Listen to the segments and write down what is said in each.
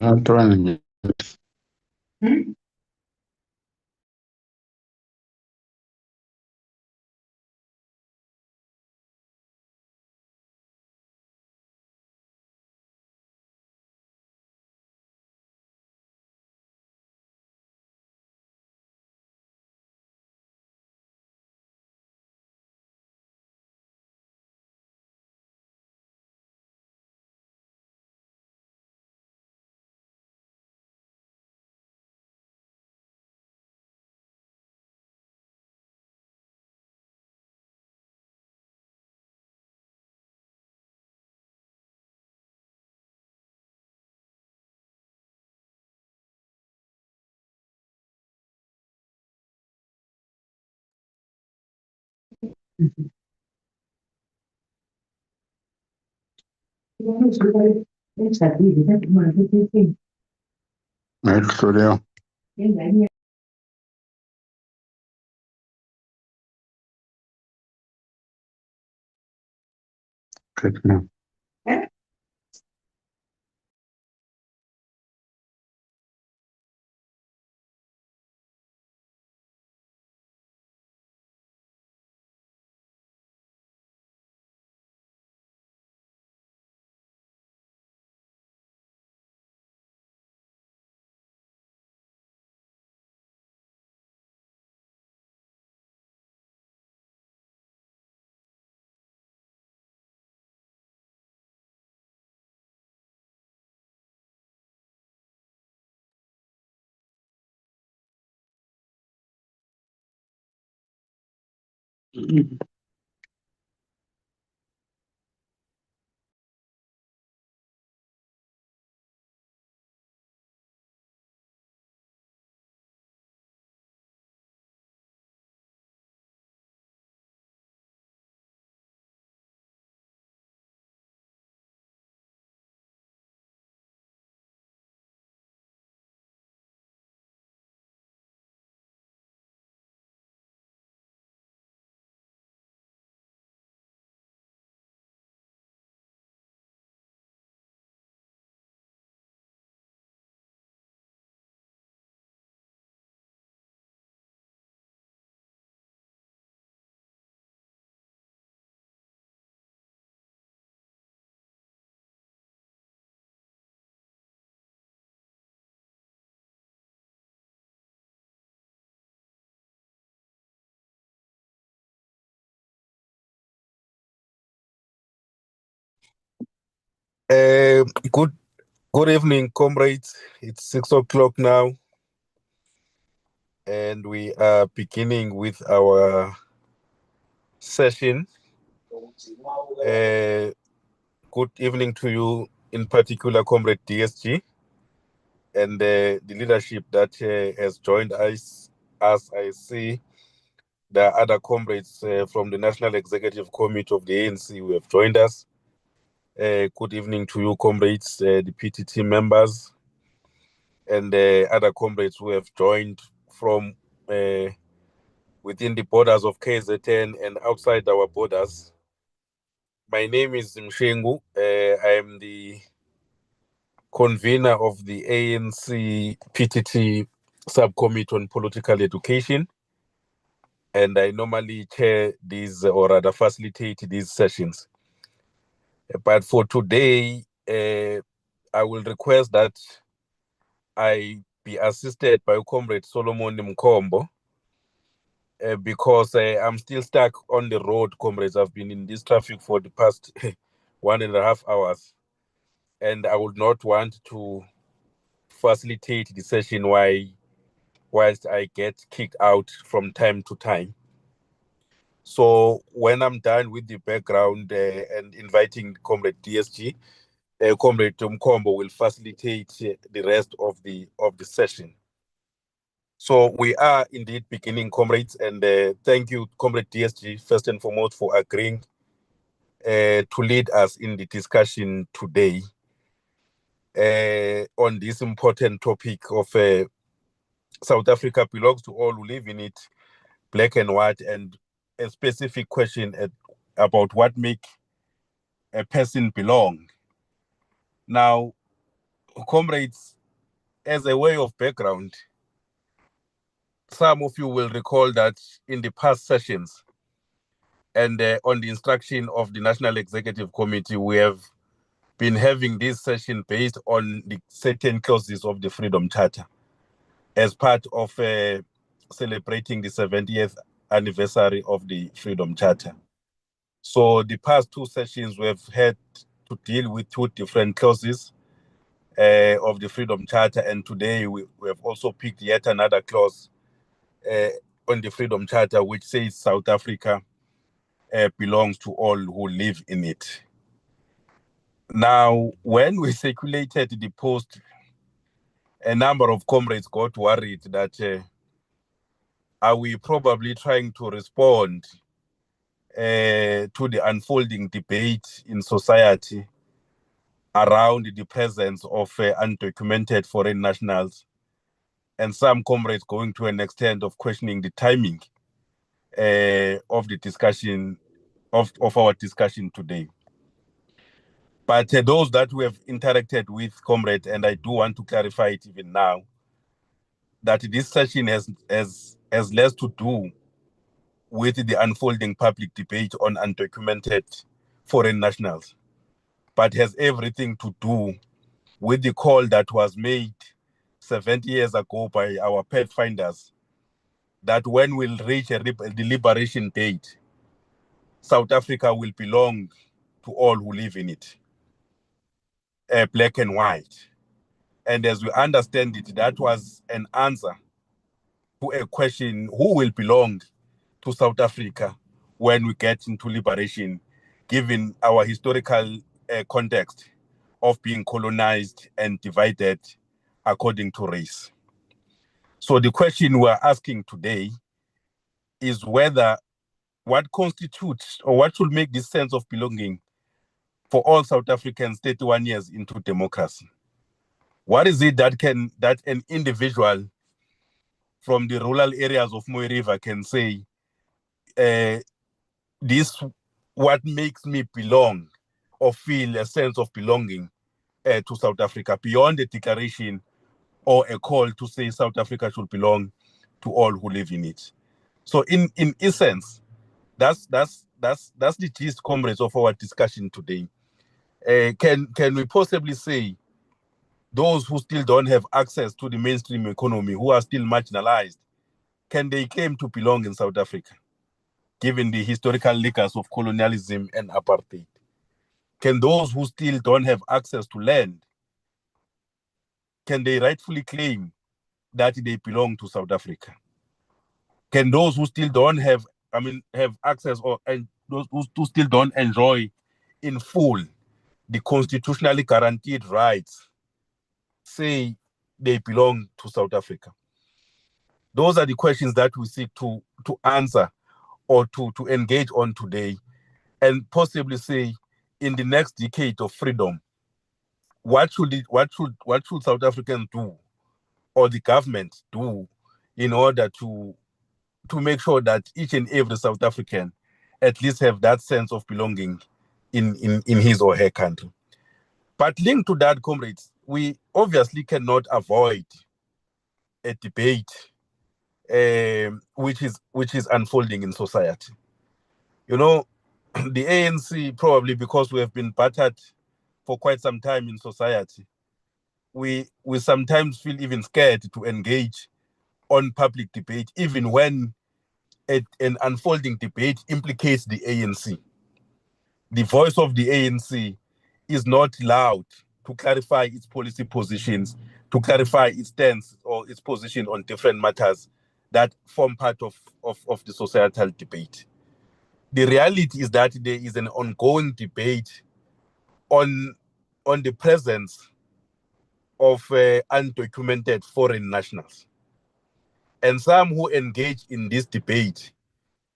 Not running. Next studio. Good now. Uh, good good evening, comrades. It's 6 o'clock now, and we are beginning with our session. Uh, Good evening to you, in particular, Comrade DSG, and the leadership that has joined us. As I see, there are other comrades from the National Executive Committee of the ANC who have joined us. Good evening to you, comrades, the PTT members, and other comrades who have joined from within the borders of KZN and outside our borders. My name is Mshengu. I am the convener of the ANC PTT subcommittee on political education, and I normally chair these, or rather facilitate these sessions. But for today, I will request that I be assisted by Comrade Solomon Mkombo, because I'm still stuck on the road, comrades. I've been in this traffic for the past 1.5 hours, and I would not want to facilitate the session whilst I get kicked out from time to time. So when I'm done with the background and inviting Comrade DSG, Comrade Mkombo will facilitate the rest of the session. So we are indeed beginning, comrades, and thank you, Comrade DSG, first and foremost, for agreeing to lead us in the discussion today on this important topic of South Africa belongs to all who live in it, black and white, and a specific question about what make a person belong. Now, comrades, as a way of background, some of you will recall that in the past sessions and on the instruction of the National Executive Committee, we have been having this session based on the certain clauses of the Freedom Charter as part of celebrating the 70th anniversary of the Freedom Charter. So the past two sessions, we've had to deal with two different clauses of the Freedom Charter, and today we have also picked yet another clause on the Freedom Charter, which says South Africa belongs to all who live in it. Now, when we circulated the post, a number of comrades got worried that are we probably trying to respond to the unfolding debate in society around the presence of undocumented foreign nationals, and some comrades going to an extent of questioning the timing of the discussion, of our discussion today. But those that we have interacted with, comrades, and I do want to clarify it even now, that this session has less to do with the unfolding public debate on undocumented foreign nationals, but has everything to do with the call that was made 70 years ago by our pathfinders that when we'll reach the liberation date, South Africa will belong to all who live in it, black and white. And as we understand it, that was an answer to a question, who will belong to South Africa when we get into liberation, given our historical context of being colonized and divided according to race. So the question we're asking today is whether what constitutes or what should make this sense of belonging for all South Africans 31 years into democracy. What is it that an individual from the rural areas of Mooi River can say, this what makes me belong or feel a sense of belonging to South Africa beyond the declaration or a call to say South Africa should belong to all who live in it. So in essence, that's the gist, comrades, of our discussion today. Can we possibly say those who still don't have access to the mainstream economy, who are still marginalized, can they claim to belong in South Africa, given the historical linkers of colonialism and apartheid? Can those who still don't have access to land, can they rightfully claim that they belong to South Africa? Can those who still don't have access, and those who still don't enjoy in full the constitutionally guaranteed rights, say they belong to South Africa? Those are the questions that we seek to answer or to engage on today, and possibly say, in the next decade of freedom, what should South Africans do, or the government do, in order to make sure that each and every South African at least have that sense of belonging in his or her country. But linked to that, comrades, we obviously cannot avoid a debate which is unfolding in society. You know, the ANC, probably because we have been battered for quite some time in society, we sometimes feel even scared to engage on public debate, even when an unfolding debate implicates the ANC. The voice of the ANC is not loud to clarify its policy positions, to clarify its stance or its position on different matters that form part of the societal debate. The reality is that there is an ongoing debate on the presence of undocumented foreign nationals. And some who engage in this debate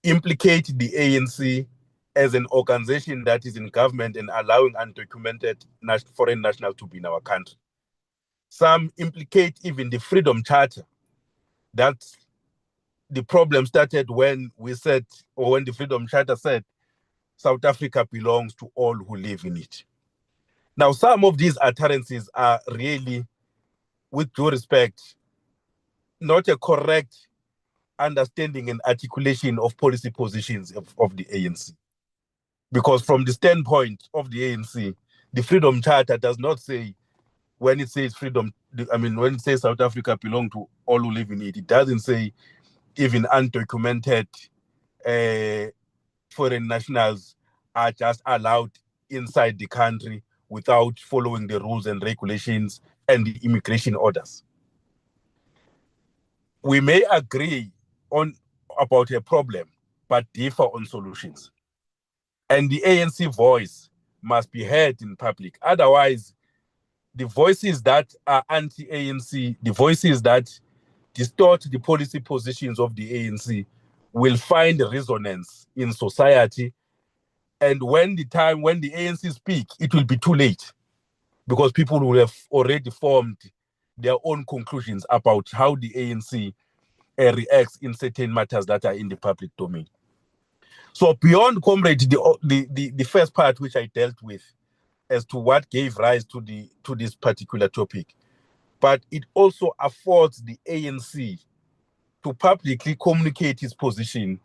implicate the ANC as an organization that is in government and allowing undocumented foreign nationals to be in our country. Some implicate even the Freedom Charter, that the problem started when we said, or when the Freedom Charter said, South Africa belongs to all who live in it. Now, some of these utterances are really, with due respect, not a correct understanding and articulation of policy positions of the ANC. Because from the standpoint of the ANC, the Freedom Charter does not say, when it says freedom, when it says South Africa belongs to all who live in it, it doesn't say even undocumented foreign nationals are just allowed inside the country without following the rules and regulations and the immigration orders. We may agree about a problem, but differ on solutions. And the ANC voice must be heard in public. Otherwise, the voices that are anti-ANC, the voices that distort the policy positions of the ANC will find resonance in society. And when the ANC speak, it will be too late because people will have already formed their own conclusions about how the ANC reacts in certain matters that are in the public domain. So beyond, comrade, the first part which I dealt with as to what gave rise to this particular topic, but it also affords the ANC to publicly communicate its position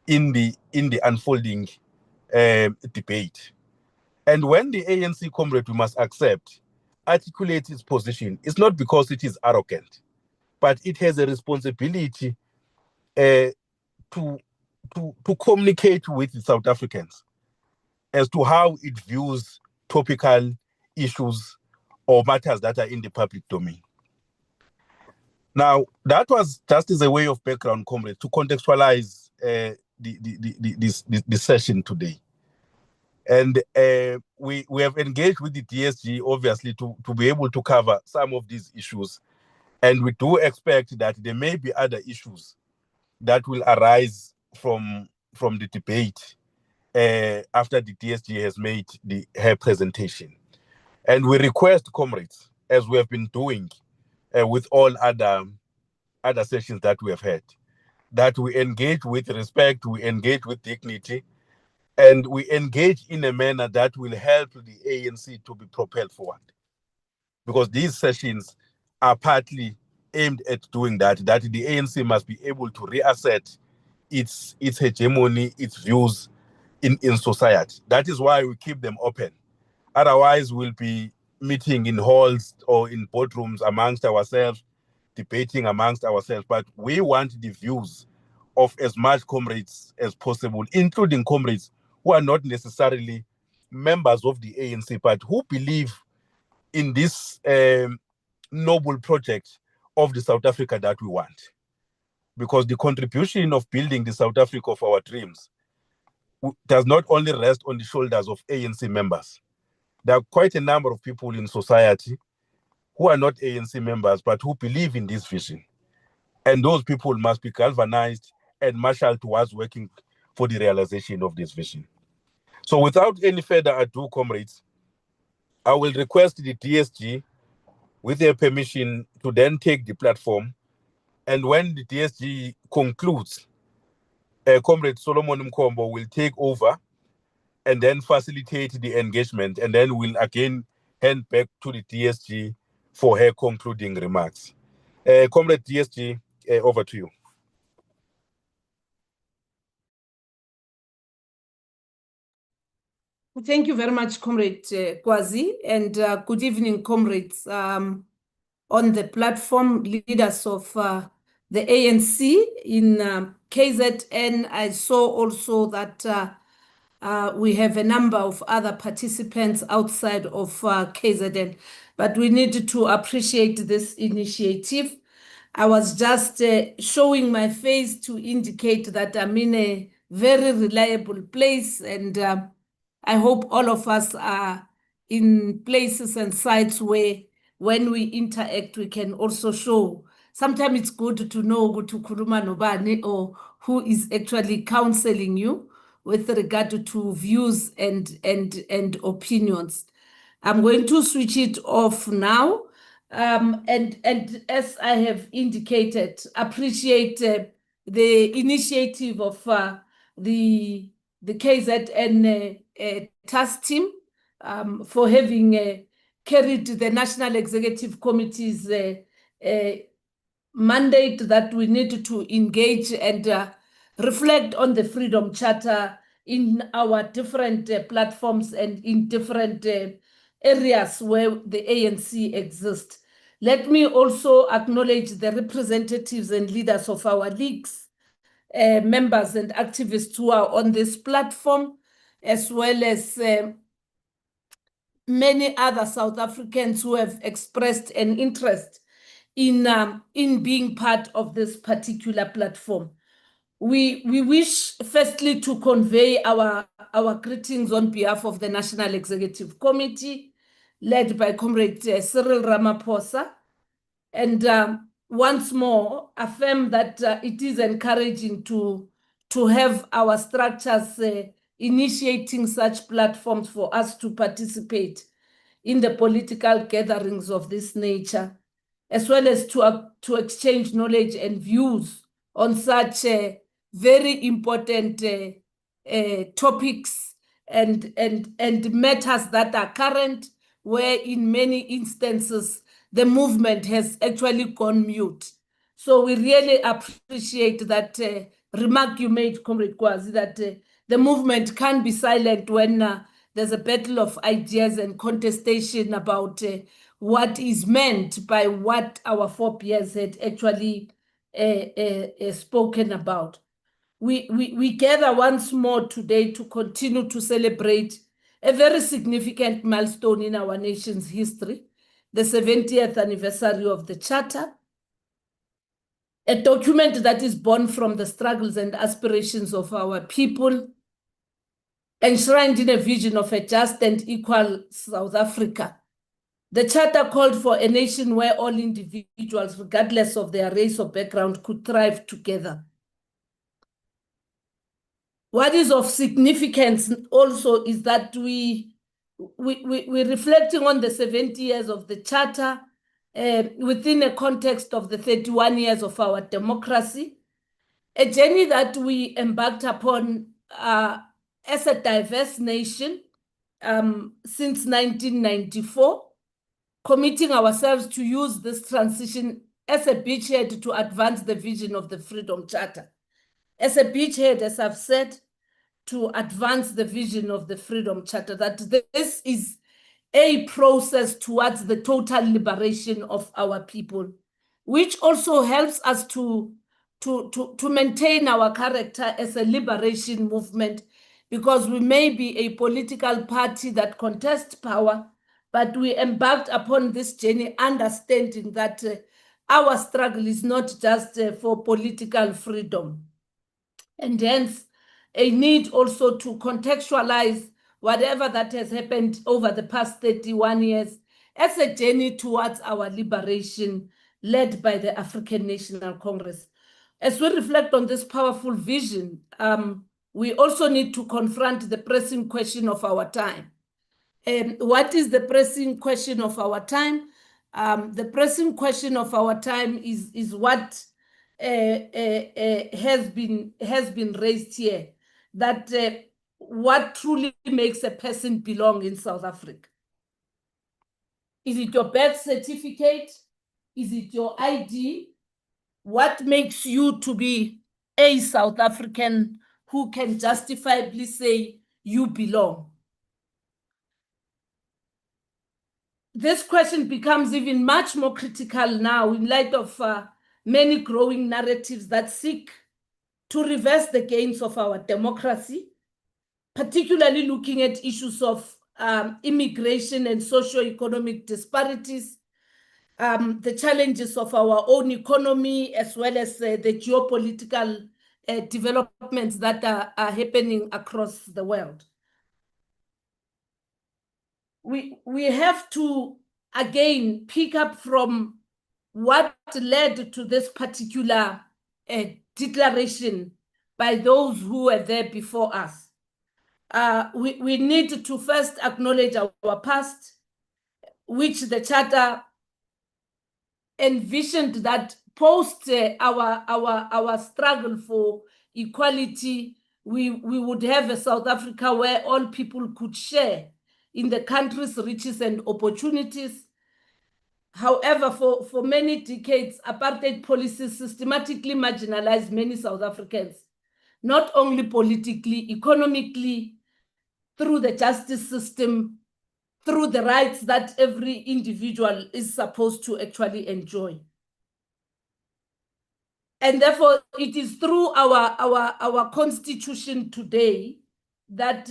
in the unfolding debate. And when the ANC, comrade, we must accept, articulates its position, it's not because it is arrogant, but it has a responsibility to communicate with the South Africans as to how it views topical issues or matters that are in the public domain. Now, that was just as a way of background, comrade, to contextualize this session today. And we have engaged with the DSG, obviously, to be able to cover some of these issues. And we do expect that there may be other issues that will arise from the debate after the DSG has made her presentation. And we request, comrades, as we have been doing with all other sessions that we have had, that we engage with respect, we engage with dignity, and we engage in a manner that will help the ANC to be propelled forward. Because these sessions are partly aimed at doing that the ANC must be able to reassert its hegemony, its views in society. That is why we keep them open. Otherwise, we'll be meeting in halls or in boardrooms amongst ourselves, debating amongst ourselves. But we want the views of as much comrades as possible, including comrades who are not necessarily members of the ANC, but who believe in this noble project of the South Africa that we want. Because the contribution of building the South Africa of our dreams does not only rest on the shoulders of ANC members. There are quite a number of people in society who are not ANC members, but who believe in this vision. And those people must be galvanized and marshaled towards working for the realization of this vision. So without any further ado, comrades, I will request the DSG, with their permission, to then take the platform. And when the DSG concludes, Comrade Solomon Mkombo will take over and then facilitate the engagement. And then we'll again hand back to the DSG for her concluding remarks. Comrade DSG, over to you. Thank you very much, Comrade Kwazi, and good evening, comrades on the platform, leaders of the ANC in KZN. I saw also that we have a number of other participants outside of KZN, but we need to appreciate this initiative. I was just showing my face to indicate that I'm in a very reliable place, and I hope all of us are in places and sites where when we interact, we can also show. Sometimes it's good to know or who is actually counseling you with regard to views and opinions. I'm going to switch it off now. And as I have indicated, appreciate the initiative of the KZN task team for having carried the National Executive Committee's mandate that we need to engage and reflect on the Freedom Charter in our different platforms and in different areas where the ANC exists. Let me also acknowledge the representatives and leaders of our leagues, members and activists who are on this platform, as well as many other South Africans who have expressed an interest in being part of this particular platform. We wish firstly to convey our greetings on behalf of the National Executive Committee, led by Comrade Cyril Ramaphosa, and once more affirm that it is encouraging to have our structures initiating such platforms for us to participate in the political gatherings of this nature, as well as to exchange knowledge and views on such very important topics and matters that are current, where in many instances the movement has actually gone mute. So we really appreciate that remark you made, Comrade Kwazi, that the movement can be silent when there's a battle of ideas and contestation about what is meant by what our forebears had actually spoken about. We gather once more today to continue to celebrate a very significant milestone in our nation's history, the 70th anniversary of the Charter, a document that is born from the struggles and aspirations of our people, enshrined in a vision of a just and equal South Africa. The Charter called for a nation where all individuals, regardless of their race or background, could thrive together. What is of significance also is that we're reflecting on the 70 years of the Charter within a context of the 31 years of our democracy, a journey that we embarked upon as a diverse nation since 1994, committing ourselves to use this transition as a beachhead to advance the vision of the Freedom Charter. As a beachhead, as I've said, to advance the vision of the Freedom Charter, that this is a process towards the total liberation of our people, which also helps us to maintain our character as a liberation movement, because we may be a political party that contests power, but we embarked upon this journey understanding that our struggle is not just for political freedom, and hence a need also to contextualize whatever that has happened over the past 31 years as a journey towards our liberation led by the African National Congress. As we reflect on this powerful vision, we also need to confront the pressing question of our time. What is the pressing question of our time? The pressing question of our time is what has been raised here, that what truly makes a person belong in South Africa? Is it your birth certificate? Is it your ID? What makes you to be a South African who can justifiably say you belong? This question becomes even much more critical now in light of many growing narratives that seek to reverse the gains of our democracy, particularly looking at issues of immigration and socio-economic disparities, the challenges of our own economy, as well as the geopolitical developments that are happening across the world. We have to, again, pick up from what led to this particular declaration by those who were there before us. We need to first acknowledge our past, which the Charter envisioned that post our struggle for equality, we would have a South Africa where all people could share in the country's riches and opportunities. However, for many decades, apartheid policies systematically marginalized many South Africans, not only politically, economically, through the justice system, through the rights that every individual is supposed to actually enjoy. And therefore, it is through our constitution today that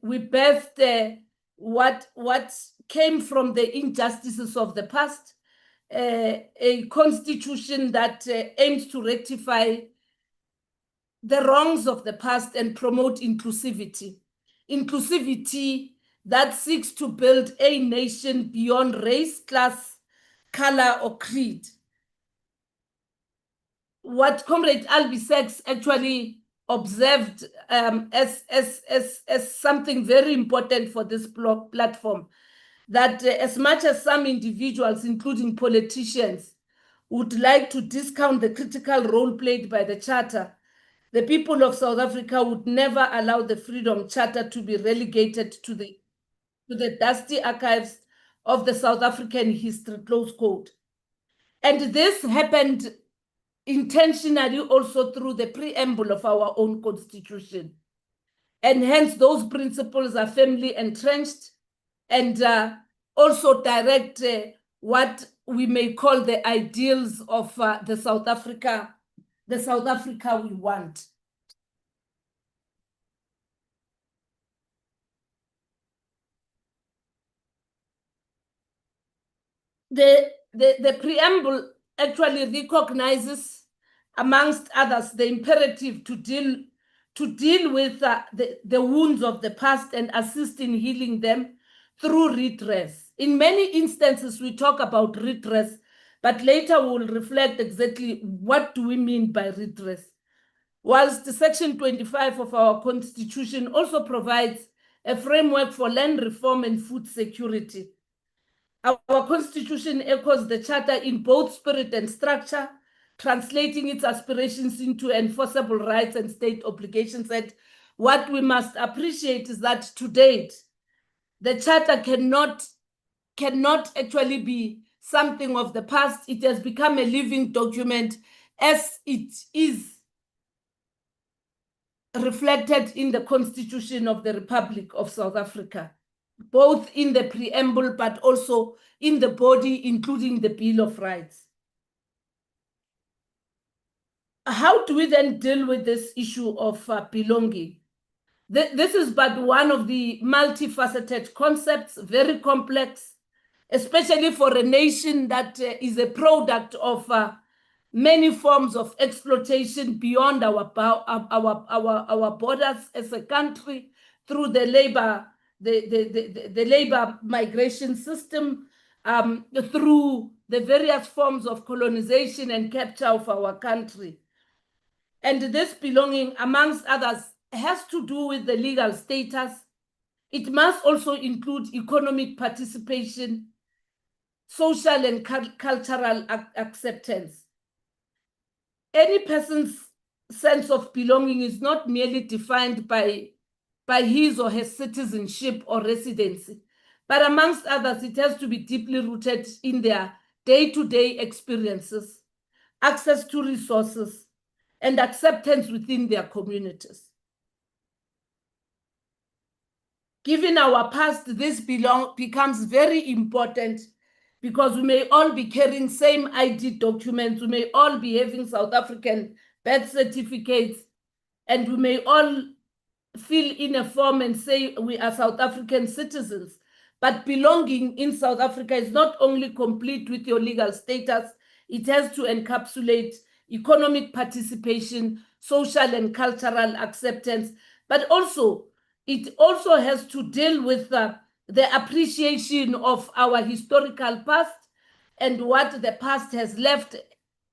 we birthed what came from the injustices of the past, a constitution that aims to rectify the wrongs of the past and promote inclusivity. Inclusivity that seeks to build a nation beyond race, class, color, or creed. What Comrade Albissex actually observed as something very important for this platform, that as much as some individuals, including politicians, would like to discount the critical role played by the Charter, the people of South Africa would never allow the Freedom Charter to be relegated to the dusty archives of the South African history, close quote. And this happened intentionally also through the preamble of our own constitution. And hence those principles are firmly entrenched and also direct what we may call the ideals of the South Africa we want. The preamble actually recognizes, amongst others, the imperative to deal with the wounds of the past and assist in healing them through redress. In many instances, we talk about redress, but later we'll reflect exactly what do we mean by redress. Whilst Section 25 of our Constitution also provides a framework for land reform and food security, our Constitution echoes the Charter in both spirit and structure, translating its aspirations into enforceable rights and state obligations. And what we must appreciate is that to date, the Charter cannot actually be something of the past. It has become a living document as it is reflected in the Constitution of the Republic of South Africa, both in the preamble but also in the body, including the Bill of Rights. How do we then deal with this issue of belonging? This is but one of the multifaceted concepts, very complex, especially for a nation that is a product of many forms of exploitation beyond our borders as a country, through the labor migration system, through the various forms of colonization and capture of our country. And this belonging, amongst others, has to do with the legal status. It must also include economic participation, social and cultural acceptance. Any person's sense of belonging is not merely defined by his or her citizenship or residency, but amongst others, it has to be deeply rooted in their day-to-day experiences, access to resources, and acceptance within their communities. Given our past, this becomes very important, because we may all be carrying same ID documents, we may all be having South African birth certificates, and we may all fill in a form and say we are South African citizens. But belonging in South Africa is not only complete with your legal status, it has to encapsulate economic participation, social and cultural acceptance, but also it also has to deal with the appreciation of our historical past and what the past has left,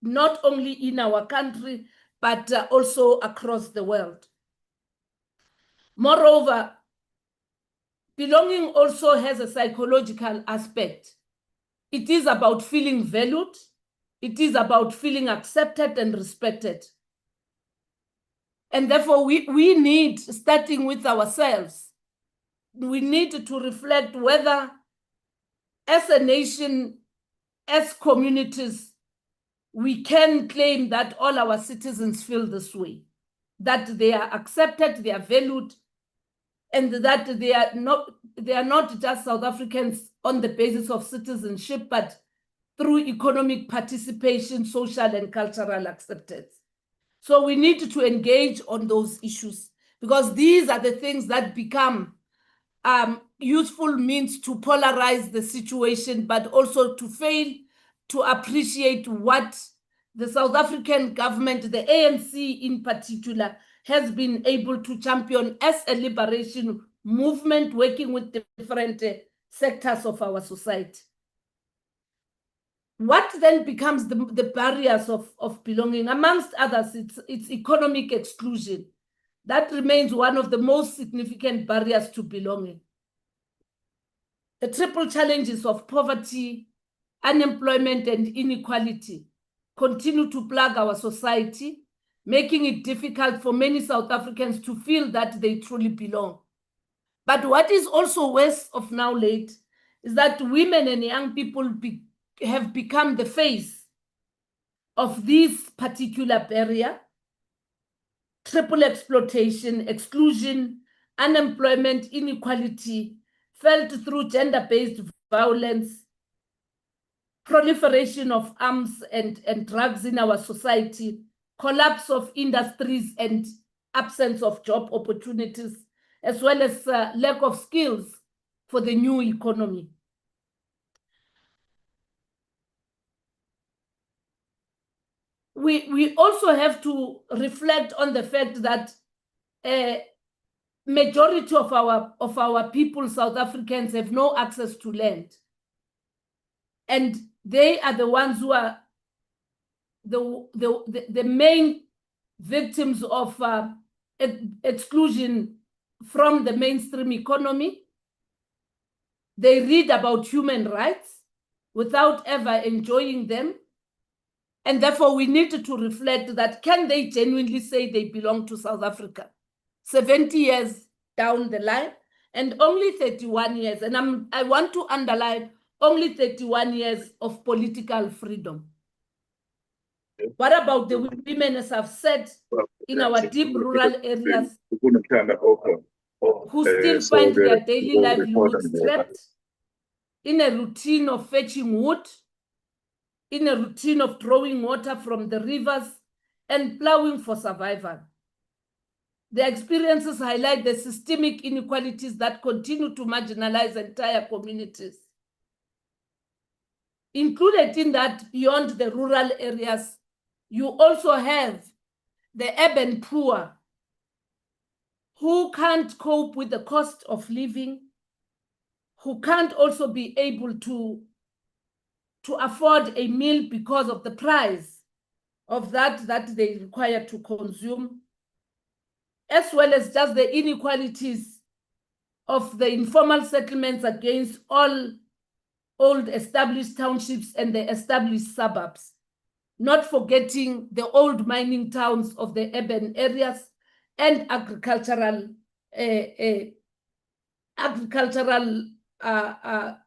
not only in our country, but also across the world. Moreover, belonging also has a psychological aspect. It is about feeling valued. It is about feeling accepted and respected. And therefore, we need, starting with ourselves, we need to reflect whether, as a nation, as communities, we can claim that all our citizens feel this way, that they are accepted, they are valued, and that they are not just South Africans on the basis of citizenship, but through economic participation, social and cultural acceptance. So we need to engage on those issues, because these are the things that become useful means to polarize the situation, but also to fail to appreciate what the South African government, the ANC in particular, has been able to champion as a liberation movement, working with different sectors of our society. What then becomes the barriers of belonging? Amongst others, it's economic exclusion. That remains one of the most significant barriers to belonging. The triple challenges of poverty, unemployment, and inequality continue to plague our society, making it difficult for many South Africans to feel that they truly belong. But what is also worse of now late is that women and young people have become the face of this particular barrier: triple exploitation, exclusion, unemployment, inequality, felt through gender-based violence, proliferation of arms and drugs in our society, collapse of industries and absence of job opportunities, as well as lack of skills for the new economy. We also have to reflect on the fact that majority of our people, South Africans, have no access to land. And they are the ones who are the main victims of exclusion from the mainstream economy. They read about human rights without ever enjoying them. And therefore, we need to reflect that, can they genuinely say they belong to South Africa 70 years down the line, and only 31 years, and I want to underline, only 31 years of political freedom? What about the women, as I've said, in our deep rural areas, who still find their daily livelihoods trapped in a routine of fetching wood, in a routine of drawing water from the rivers and plowing for survival? The experiences highlight the systemic inequalities that continue to marginalize entire communities. Included in that, beyond the rural areas, you also have the urban poor, who can't cope with the cost of living, who can't also be able to afford a meal because of the price of that they require to consume, as well as just the inequalities of the informal settlements against all old established townships and the established suburbs, not forgetting the old mining towns of the urban areas and agricultural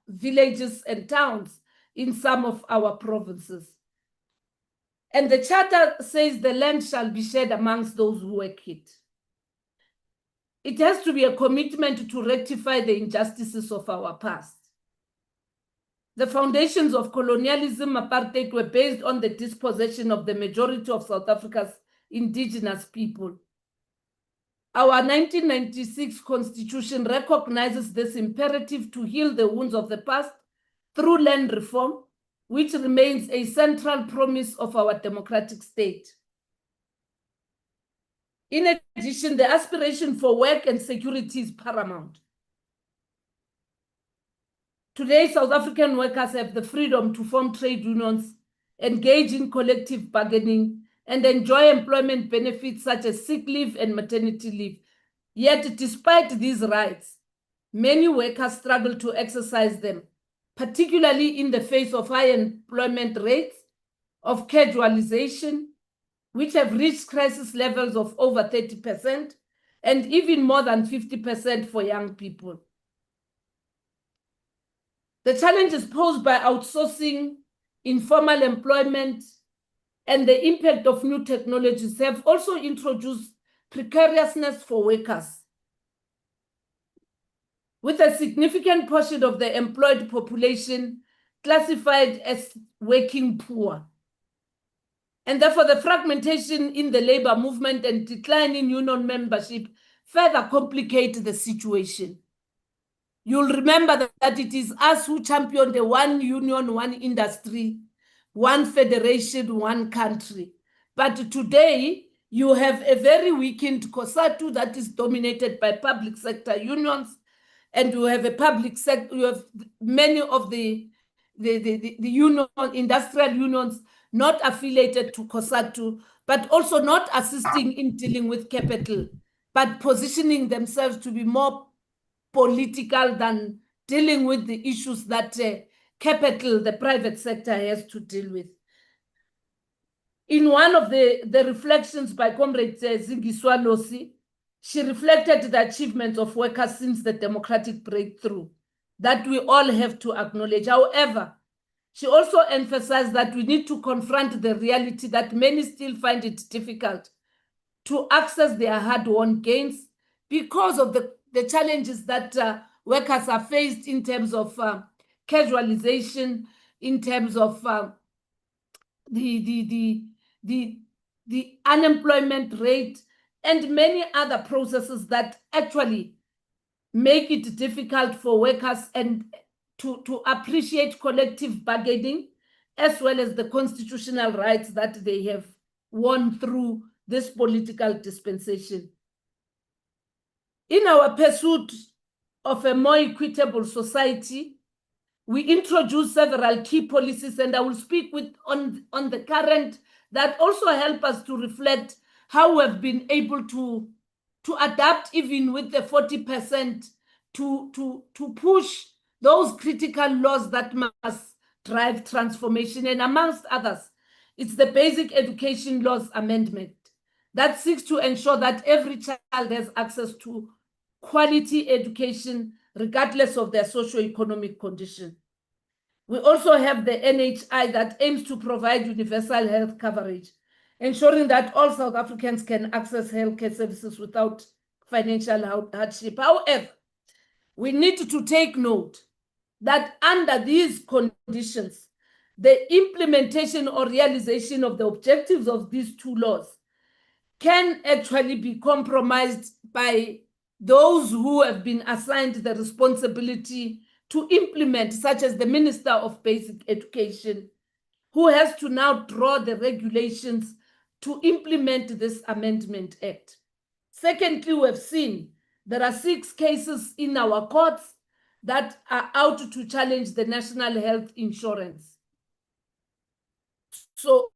villages and towns in some of our provinces. And the charter says the land shall be shared amongst those who work it. It has to be a commitment to rectify the injustices of our past. The foundations of colonialism, apartheid, were based on the dispossession of the majority of South Africa's indigenous people. Our 1996 Constitution recognizes this imperative to heal the wounds of the past through land reform, which remains a central promise of our democratic state. In addition, the aspiration for work and security is paramount. Today, South African workers have the freedom to form trade unions, engage in collective bargaining, and enjoy employment benefits such as sick leave and maternity leave. Yet, despite these rights, many workers struggle to exercise them, particularly in the face of high employment rates, of casualization, which have reached crisis levels of over 30%, and even more than 50% for young people. The challenges posed by outsourcing, informal employment, and the impact of new technologies have also introduced precariousness for workers, with a significant portion of the employed population classified as working poor. And therefore, the fragmentation in the labor movement and decline in union membership further complicate the situation. You'll remember that it is us who championed the one union, one industry, one federation, one country. But today, you have a very weakened COSATU that is dominated by public sector unions, and you have a public sector, you have many of the union, industrial unions not affiliated to COSATU, but also not assisting in dealing with capital, but positioning themselves to be more political than dealing with the issues that capital, the private sector, has to deal with. In one of the reflections by Comrade Zingiswa Losi, she reflected the achievements of workers since the democratic breakthrough that we all have to acknowledge. However, she also emphasized that we need to confront the reality that many still find it difficult to access their hard-won gains because of the challenges that workers are faced in terms of casualization, in terms of the unemployment rate, and many other processes that actually make it difficult for workers and to appreciate collective bargaining, as well as the constitutional rights that they have won through this political dispensation. In our pursuit of a more equitable society, we introduced several key policies, and I will speak on the current that also help us to reflect how we've been able to adapt even with the 40% to push those critical laws that must drive transformation. And amongst others, it's the Basic Education Laws Amendment that seeks to ensure that every child has access to quality education regardless of their socio-economic condition. We also have the NHI that aims to provide universal health coverage, ensuring that all South Africans can access healthcare services without financial hardship. However, we need to take note that under these conditions, the implementation or realization of the objectives of these two laws can actually be compromised by those who have been assigned the responsibility to implement, such as the Minister of Basic Education, who has to now draw the regulations to implement this Amendment Act. Secondly, we have seen there are 6 cases in our courts that are out to challenge the national health insurance. So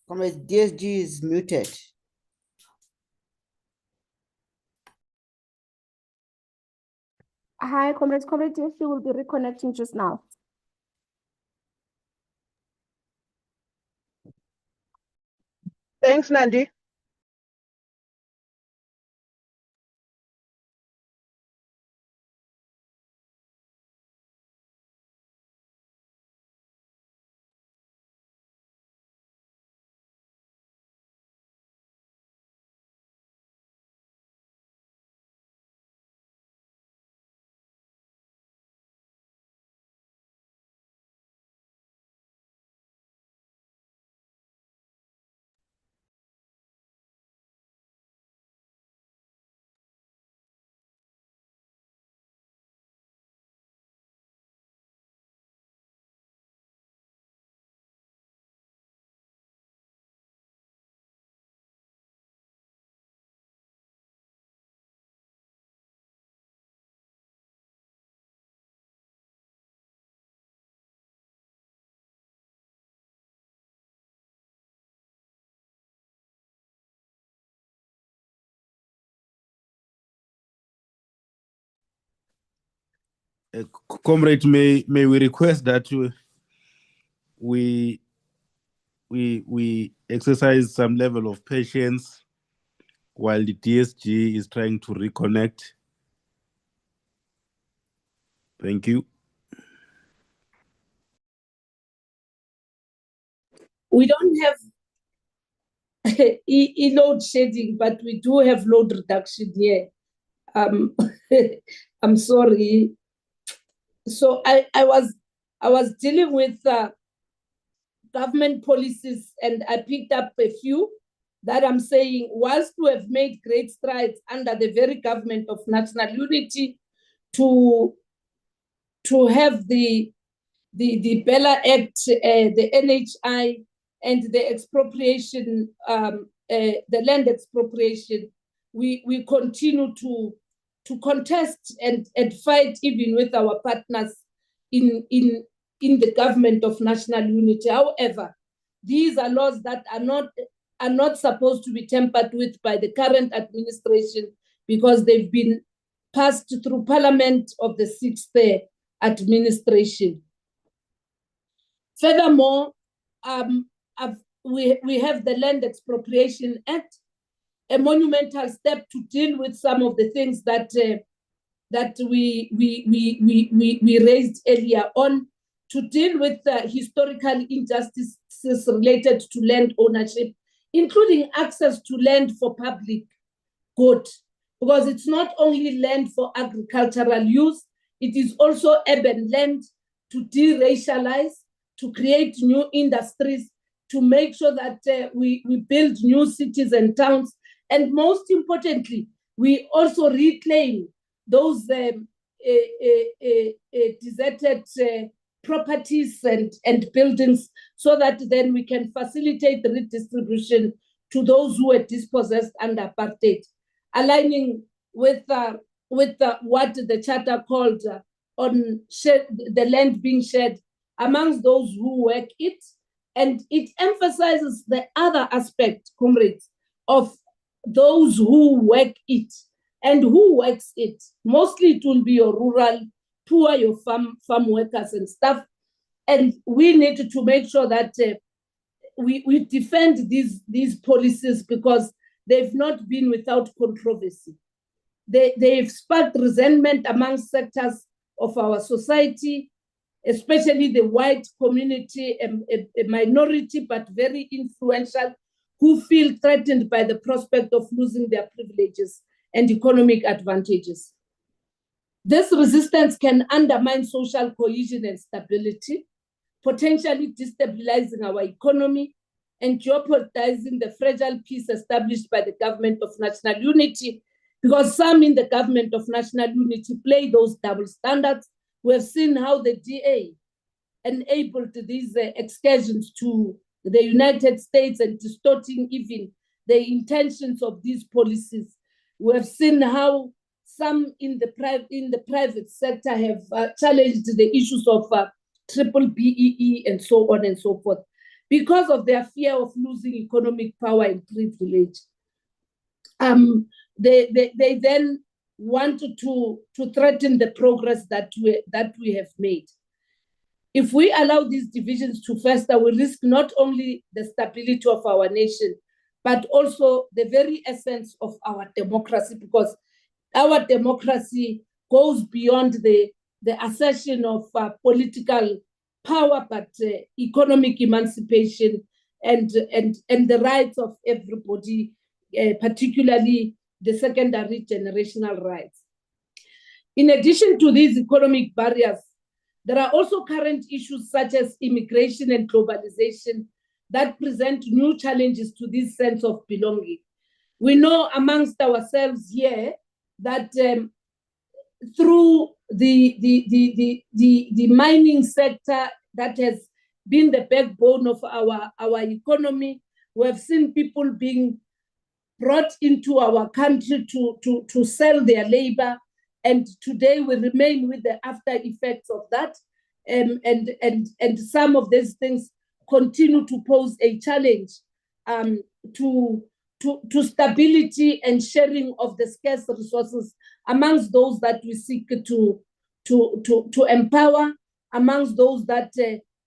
Comrade DSG is muted. Hi, comrades. Comrade DSG will be reconnecting just now. Thanks, Nandi. Comrade, may we request that we exercise some level of patience while the DSG is trying to reconnect. Thank you. We don't have load shedding, but we do have load reduction here. I'm sorry. So I was dealing with government policies, and I picked up a few that I'm saying, whilst we have made great strides under the very government of national unity to have the Bella Act, the NHI, and the expropriation, the land expropriation, we continue to contest and fight even with our partners in the government of national unity. However, these are laws that are not supposed to be tampered with by the current administration because they've been passed through Parliament of the 6th administration. Furthermore, we have the Land Expropriation Act, a monumental step to deal with some of the things that we raised earlier on, to deal with historical injustices related to land ownership, including access to land for public good, because it's not only land for agricultural use, it is also urban land to de-racialize, to create new industries, to make sure that we build new cities and towns, and most importantly, we also reclaim those deserted properties and buildings, so that then we can facilitate the redistribution to those who were dispossessed under apartheid, aligning with what the charter called on the land being shared amongst those who work it. And it emphasizes the other aspect, comrades, of those who work it and who works it. Mostly it will be your rural, poor, your farm workers and stuff. And we need to make sure that we defend these policies, because they've not been without controversy. They've sparked resentment among sectors of our society, especially the white community, a minority but very influential, who feel threatened by the prospect of losing their privileges and economic advantages. This resistance can undermine social cohesion and stability, potentially destabilizing our economy and jeopardizing the fragile peace established by the government of national unity, because some in the government of national unity play those double standards. We have seen how the DA enabled these excursions to the United States and distorting even the intentions of these policies. We have seen how some in the private sector have challenged the issues of triple BEE and so on and so forth, because of their fear of losing economic power and privilege. They then wanted to threaten the progress that we have made. If we allow these divisions to fester, we risk not only the stability of our nation, but also the very essence of our democracy, because our democracy goes beyond the assertion of political power, but economic emancipation and the rights of everybody, particularly the secondary generational rights. In addition to these economic barriers, there are also current issues such as immigration and globalization that present new challenges to this sense of belonging. We know amongst ourselves here that through the mining sector that has been the backbone of our economy, we have seen people being brought into our country to sell their labor. And today we remain with the after effects of that. And some of these things continue to pose a challenge to stability and sharing of the scarce resources amongst those that we seek to to empower amongst those that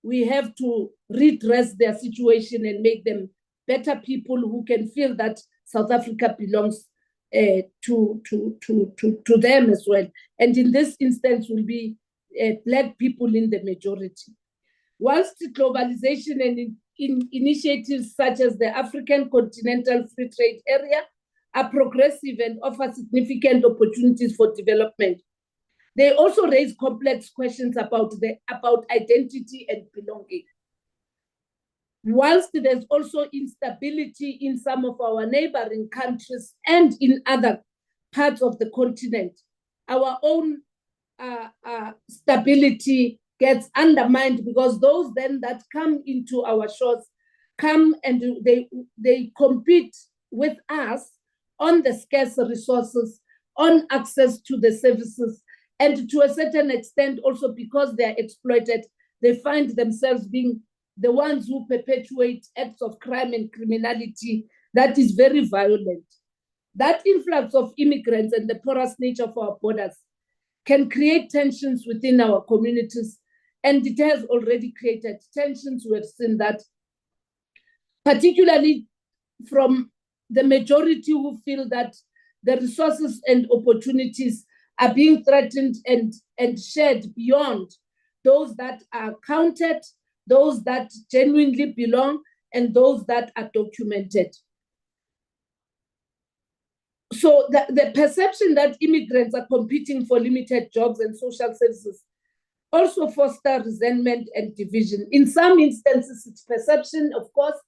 we have to redress their situation and make them better people who can feel that South Africa belongs to them as well. And in this instance will be Black people in the majority. Whilst globalization and initiatives such as the African Continental Free Trade Area are progressive and offer significant opportunities for development, they also raise complex questions about identity and belonging. Whilst there's also instability in some of our neighboring countries and in other parts of the continent, our own stability gets undermined because those then that come into our shores come and they compete with us on the scarce resources, on access to the services, and to a certain extent also because they are exploited, they find themselves being the ones who perpetuate acts of crime and criminality that is very violent. That influx of immigrants and the porous nature of our borders can create tensions within our communities, and it has already created tensions. We have seen that, particularly from the majority who feel that the resources and opportunities are being threatened and shared beyond those that are counted, those that genuinely belong, and those that are documented. So the perception that immigrants are competing for limited jobs and social services also foster resentment and division. In some instances, it's perception, of course,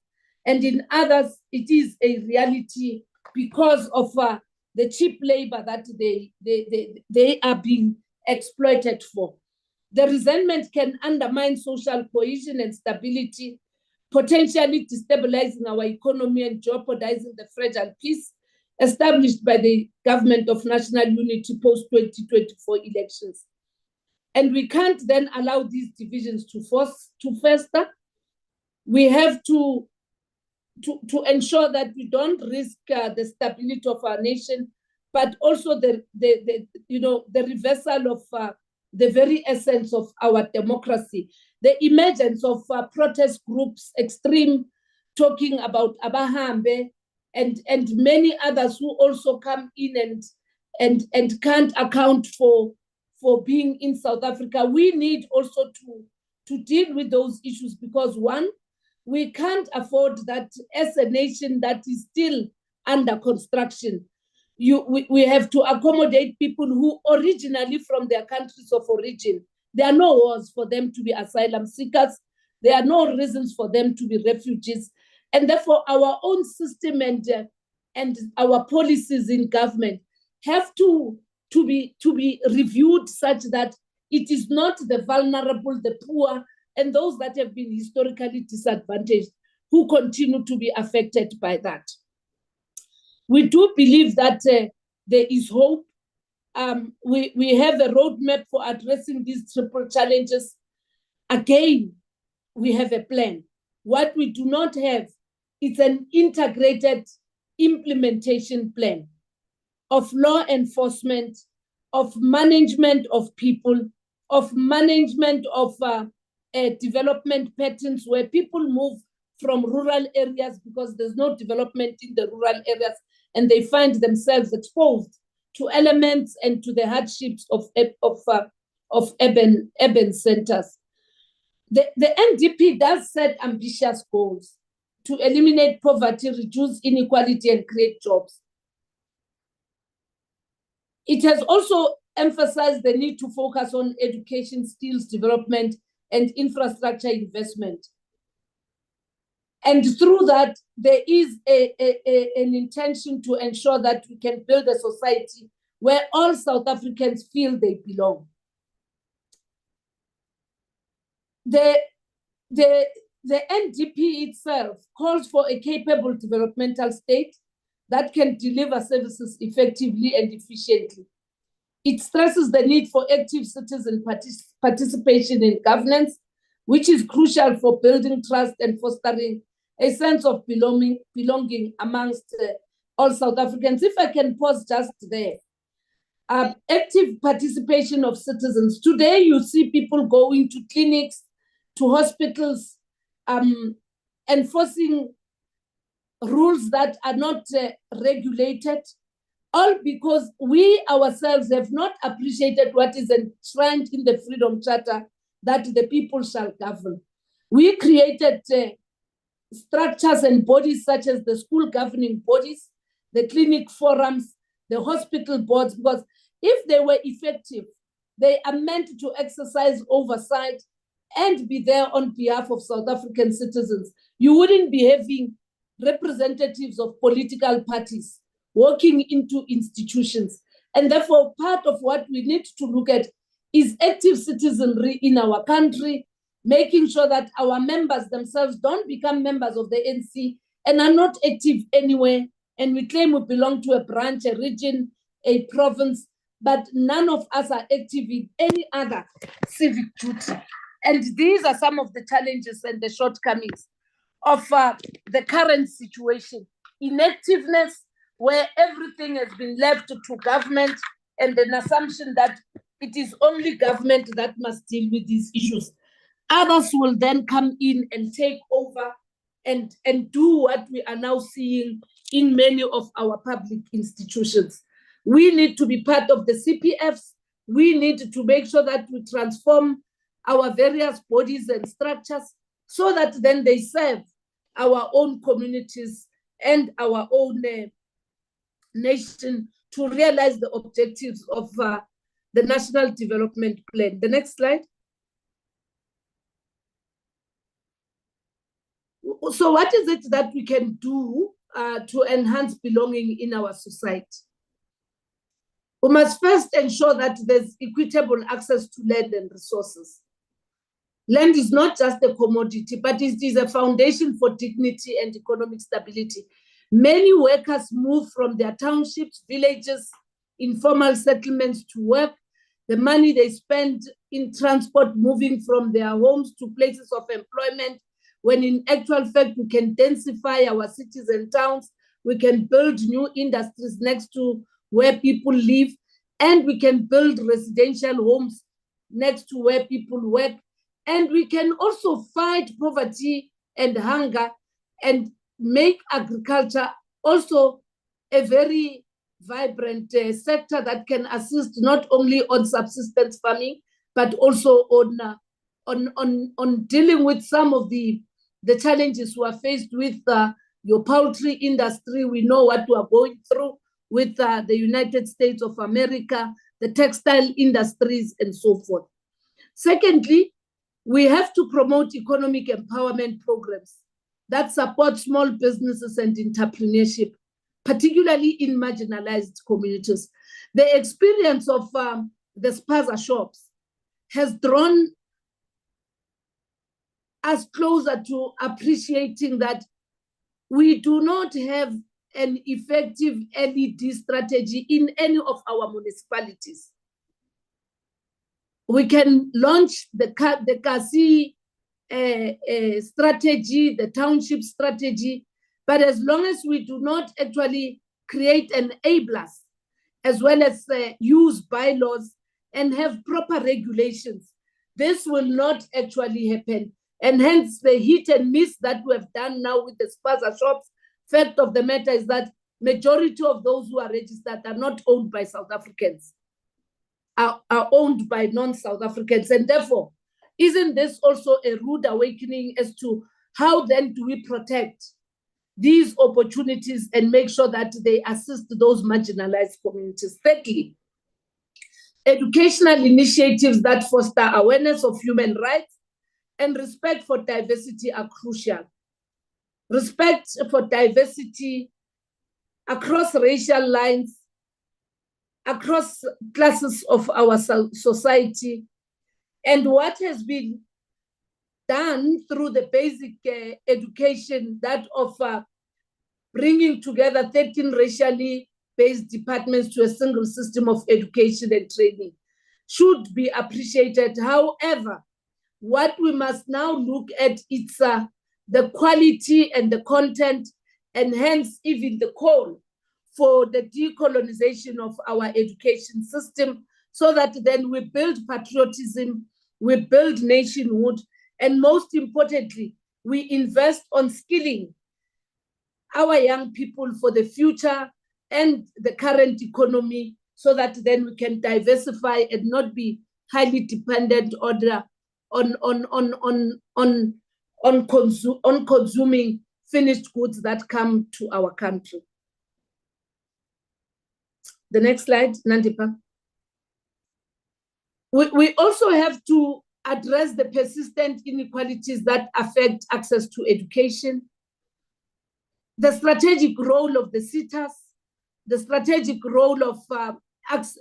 and in others, it is a reality because of the cheap labor that they are being exploited for. The resentment can undermine social cohesion and stability, potentially destabilizing our economy and jeopardizing the fragile peace established by the Government of National Unity post-2024 elections. And we can't then allow these divisions to fester. We have to ensure that we don't risk the stability of our nation, but also the reversal of the very essence of our democracy. The emergence of protest groups, extreme, talking about Abahambe, and many others who also come in and can't account for being in South Africa. We need also to deal with those issues because one, we can't afford that as a nation that is still under construction. We have to accommodate people who originally from their countries of origin. There are no wars for them to be asylum seekers. There are no reasons for them to be refugees. And therefore, our own system and our policies in government have to be reviewed such that it is not the vulnerable, the poor, and those that have been historically disadvantaged who continue to be affected by that. We do believe that there is hope. We have a roadmap for addressing these triple challenges. Again, we have a plan. What we do not have is an integrated implementation plan of law enforcement, of management of people, of management of development patterns where people move from rural areas because there's no development in the rural areas and they find themselves exposed to elements and to the hardships of urban centers. The NDP does set ambitious goals to eliminate poverty, reduce inequality, and create jobs. It has also emphasized the need to focus on education, skills development, and infrastructure investment. And through that, there is an intention to ensure that we can build a society where all South Africans feel they belong. The NDP itself calls for a capable developmental state that can deliver services effectively and efficiently. It stresses the need for active citizen participation in governance, which is crucial for building trust and fostering a sense of belonging amongst all South Africans. If I can pause just there, active participation of citizens. Today, you see people going to clinics, to hospitals, enforcing rules that are not regulated, all because we ourselves have not appreciated what is enshrined in the Freedom Charter, that the people shall govern. We created structures and bodies such as the school governing bodies, the clinic forums, the hospital boards, because if they were effective, they are meant to exercise oversight and be there on behalf of South African citizens. You wouldn't be having representatives of political parties walking into institutions. And therefore, part of what we need to look at is active citizenry in our country, making sure that our members themselves don't become members of the ANC and are not active anywhere. And we claim we belong to a branch, a region, a province, but none of us are active in any other civic duty. And these are some of the challenges and the shortcomings of the current situation. Inactiveness, where everything has been left to government, and an assumption that it is only government that must deal with these issues. Others will then come in and take over and do what we are now seeing in many of our public institutions. We need to be part of the CPFs. We need to make sure that we transform our various bodies and structures so that then they serve our own communities and our own nation to realize the objectives of the National Development Plan. The next slide. So what is it that we can do to enhance belonging in our society? We must first ensure that there's equitable access to land and resources. Land is not just a commodity, but it is a foundation for dignity and economic stability. Many workers move from their townships, villages, informal settlements to work. The money they spend in transport moving from their homes to places of employment, when in actual fact, we can densify our cities and towns, we can build new industries next to where people live, and we can build residential homes next to where people work. And we can also fight poverty and hunger and make agriculture also a very vibrant sector that can assist not only on subsistence farming, but also on dealing with some of the challenges we are faced with your poultry industry. We know what we are going through with the United States of America, the textile industries, and so forth. Secondly, we have to promote economic empowerment programs that support small businesses and entrepreneurship, particularly in marginalized communities. The experience of the spaza shops has drawn us closer to appreciating that we do not have an effective LED strategy in any of our municipalities. We can launch the Kasi strategy, the township strategy, but as long as we do not actually create enablers, as well as use bylaws and have proper regulations, this will not actually happen. And hence the hit and miss that we have done now with the spaza shops. Fact of the matter is that majority of those who are registered are not owned by South Africans, are owned by non-South Africans. And therefore, isn't this also a rude awakening as to how then do we protect these opportunities and make sure that they assist those marginalized communities? Thirdly, educational initiatives that foster awareness of human rights and respect for diversity are crucial. Respect for diversity across racial lines, across classes of our society, and what has been done through the basic education, that of bringing together 13 racially based departments to a single system of education and training, should be appreciated. However, what we must now look at is the quality and the content, and hence even the call for the decolonization of our education system, so that then we build patriotism, we build nationhood, and most importantly, we invest on skilling our young people for the future and the current economy, so that then we can diversify and not be highly dependent on consuming finished goods that come to our country. The next slide, Nandipa. We also have to address the persistent inequalities that affect access to education, the strategic role of the SETAs, the strategic role of access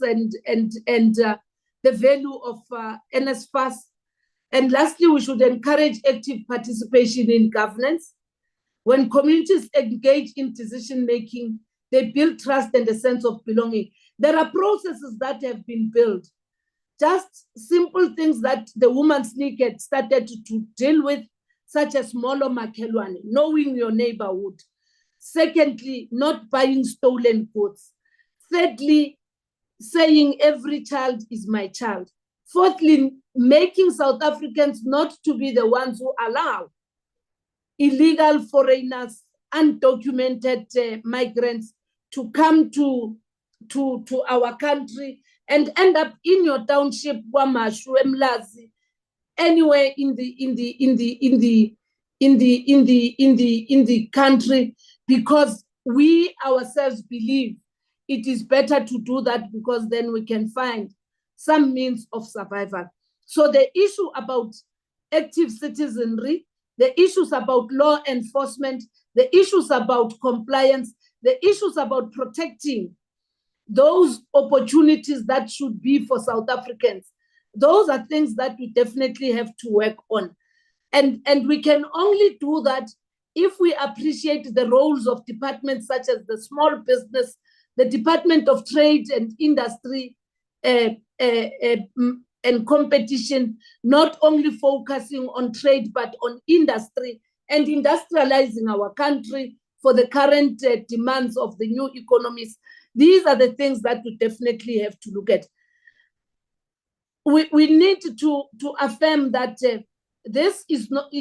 and the value of NSFAS. And lastly, we should encourage active participation in governance. When communities engage in decision-making, they build trust and a sense of belonging. There are processes that have been built. Just simple things that the Women's League had started to deal with, such as Molo Makelwane, knowing your neighborhood. Secondly, not buying stolen goods. Thirdly, saying every child is my child. Fourthly, making South Africans not to be the ones who allow illegal foreigners, undocumented migrants to come to our country and end up in your township, Wamashu, Mlazi, anywhere in the country, because we ourselves believe it is better to do that, because then we can find some means of survival. So the issue about active citizenry, the issues about law enforcement, the issues about compliance, the issues about protecting those opportunities that should be for South Africans, those are things that we definitely have to work on. And we can only do that if we appreciate the roles of departments such as the small business, the Department of Trade and Industry, and competition, not only focusing on trade, but on industry and industrializing our country for the current demands of the new economies. These are the things that we definitely have to look at. We need to affirm that this is not,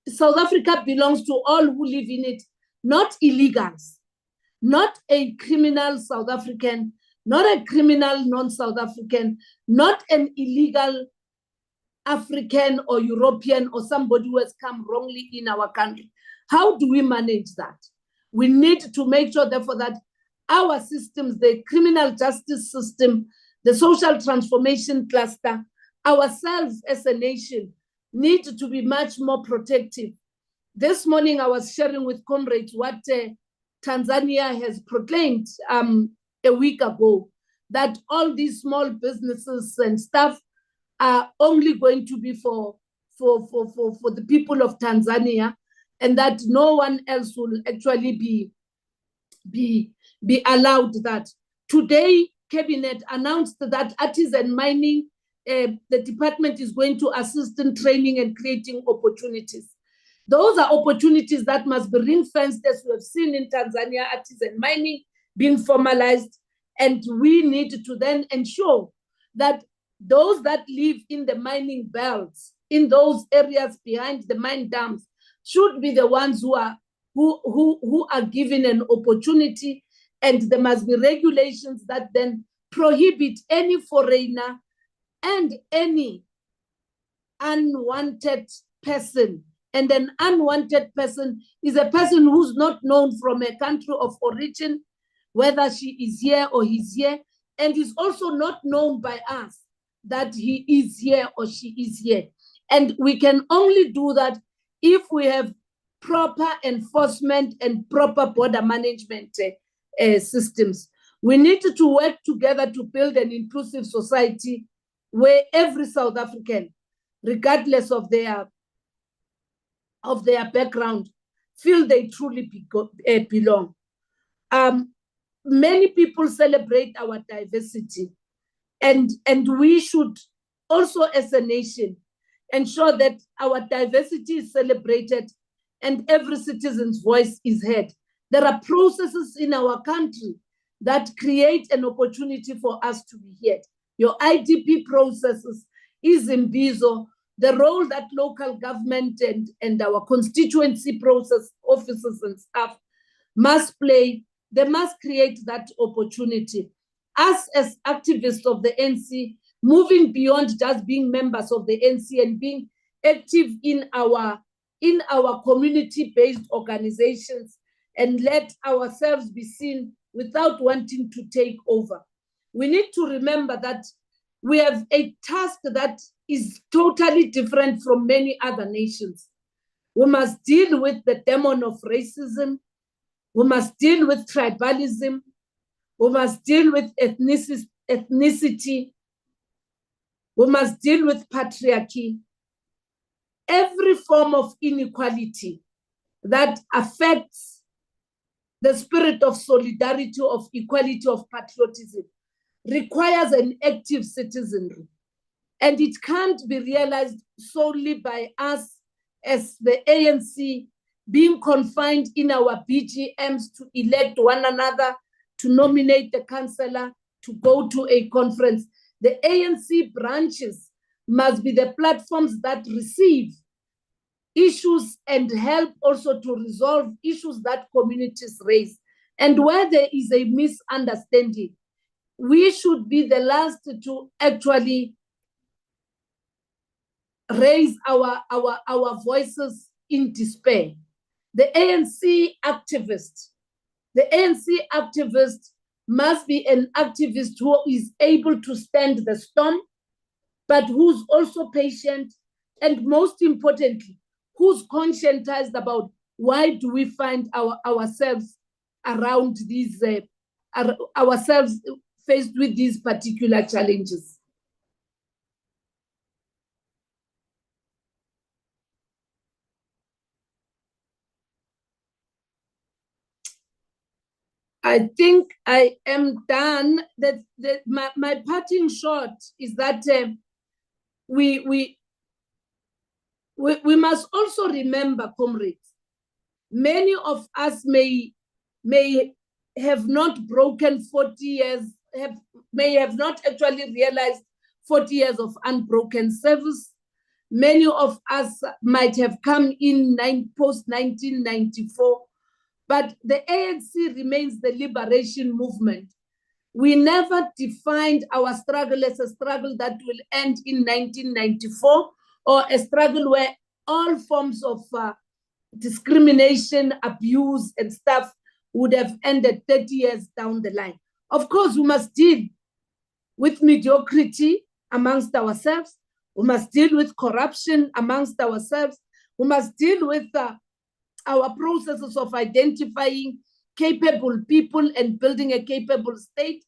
South Africa belongs to all who live in it, not illegals, not a criminal South African, not a criminal non-South African, not an illegal African or European or somebody who has come wrongly in our country. How do we manage that? We need to make sure, therefore, that our systems, the criminal justice system, the social transformation cluster, ourselves as a nation, need to be much more protective. This morning, I was sharing with comrades what Tanzania has proclaimed a week ago, that all these small businesses and stuff are only going to be for the people of Tanzania, and that no one else will actually be allowed that. Today, Cabinet announced that artisan mining, the department is going to assist in training and creating opportunities. Those are opportunities that must be ring-fenced, as we have seen in Tanzania, artisan mining being formalized. And we need to then ensure that those that live in the mining belts, in those areas behind the mine dams, should be the ones who are given an opportunity. And there must be regulations that then prohibit any foreigner and any unwanted person. And an unwanted person is a person who's not known from a country of origin, whether she is here or he's here, and is also not known by us that he is here or she is here. And we can only do that if we have proper enforcement and proper border management systems. We need to work together to build an inclusive society where every South African, regardless of their background, feel they truly belong. Many people celebrate our diversity, and we should also, as a nation, ensure that our diversity is celebrated and every citizen's voice is heard. There are processes in our country that create an opportunity for us to be heard. Your IDP processes is in Imbizo, the role that local government and our constituency process officers and staff must play. They must create that opportunity. Us as activists of the NC, moving beyond just being members of the NC and being active in our community-based organizations, and let ourselves be seen without wanting to take over. We need to remember that we have a task that is totally different from many other nations. We must deal with the demon of racism. We must deal with tribalism. We must deal with ethnicity. We must deal with patriarchy. Every form of inequality that affects the spirit of solidarity, of equality, of patriotism requires an active citizenry. And it can't be realized solely by us as the ANC being confined in our BGMs to elect one another, to nominate the councillor, to go to a conference. The ANC branches must be the platforms that receive issues and help also to resolve issues that communities raise. And where there is a misunderstanding, we should be the last to actually raise our voices in despair. The ANC activist must be an activist who is able to stand the storm, but who's also patient, and most importantly, who's conscientized about why do we find ourselves around these, ourselves faced with these particular challenges. I think I am done. My parting shot is that we must also remember, comrades, many of us may have not broken 40 years, may have not actually realized 40 years of unbroken service. Many of us might have come in post-1994, but the ANC remains the liberation movement. We never defined our struggle as a struggle that will end in 1994, or a struggle where all forms of discrimination, abuse, and stuff would have ended 30 years down the line. Of course, we must deal with mediocrity amongst ourselves. We must deal with corruption amongst ourselves. We must deal with our processes of identifying capable people and building a capable state,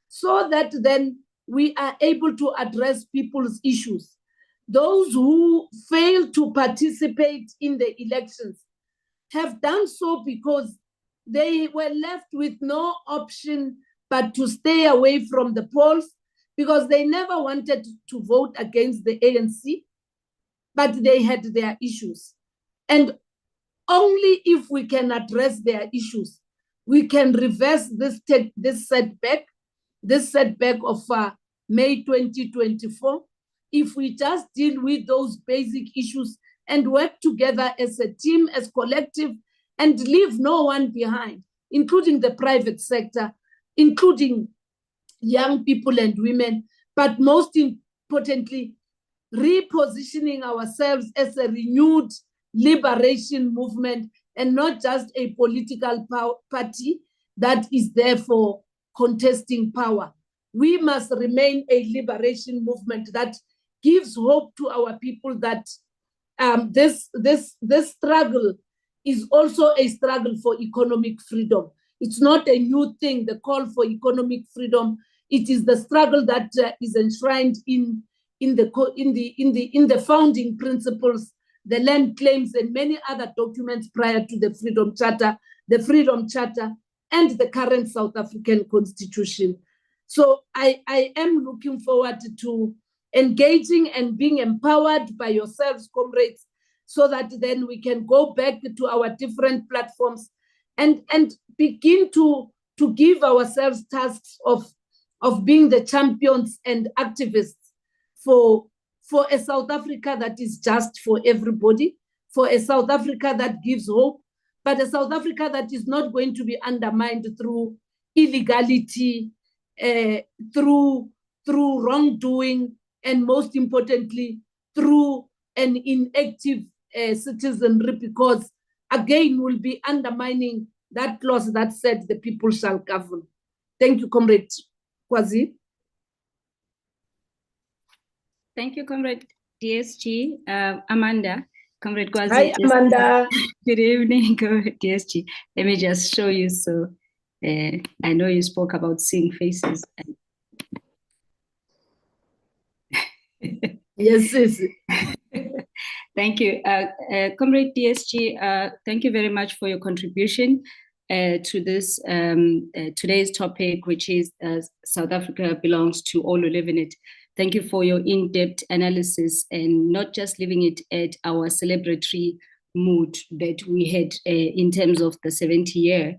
so that then we are able to address people's issues. Those who fail to participate in the elections have done so because they were left with no option but to stay away from the polls, because they never wanted to vote against the ANC, but they had their issues. And only if we can address their issues, we can reverse this setback of May 2024, if we just deal with those basic issues and work together as a team, as collective, and leave no one behind, including the private sector, including young people and women, but most importantly, repositioning ourselves as a renewed liberation movement and not just a political party that is there for contesting power. We must remain a liberation movement that gives hope to our people that this struggle is also a struggle for economic freedom. It's not a new thing, the call for economic freedom. It is the struggle that is enshrined in the founding principles, the land claims, and many other documents prior to the Freedom Charter, and the current South African Constitution. So I am looking forward to engaging and being empowered by yourselves, comrades, so that then we can go back to our different platforms and begin to give ourselves tasks of being the champions and activists for a South Africa that is just for everybody, for a South Africa that gives hope, but a South Africa that is not going to be undermined through illegality, through wrongdoing, and most importantly, through an inactive citizenry, because again, we'll be undermining that clause that said the people shall govern. Thank you, Comrade Kwazi. Thank you, Comrade DSG. Amanda, Comrade Kwazi. Hi, Amanda. Good evening, Comrade DSG. Let me just show you. So I know you spoke about seeing faces. Yes, yes. Thank you. Comrade DSG, thank you very much for your contribution to this today's topic, which is South Africa belongs to all who live in it. Thank you for your in-depth analysis and not just leaving it at our celebratory mood that we had in terms of the 70-year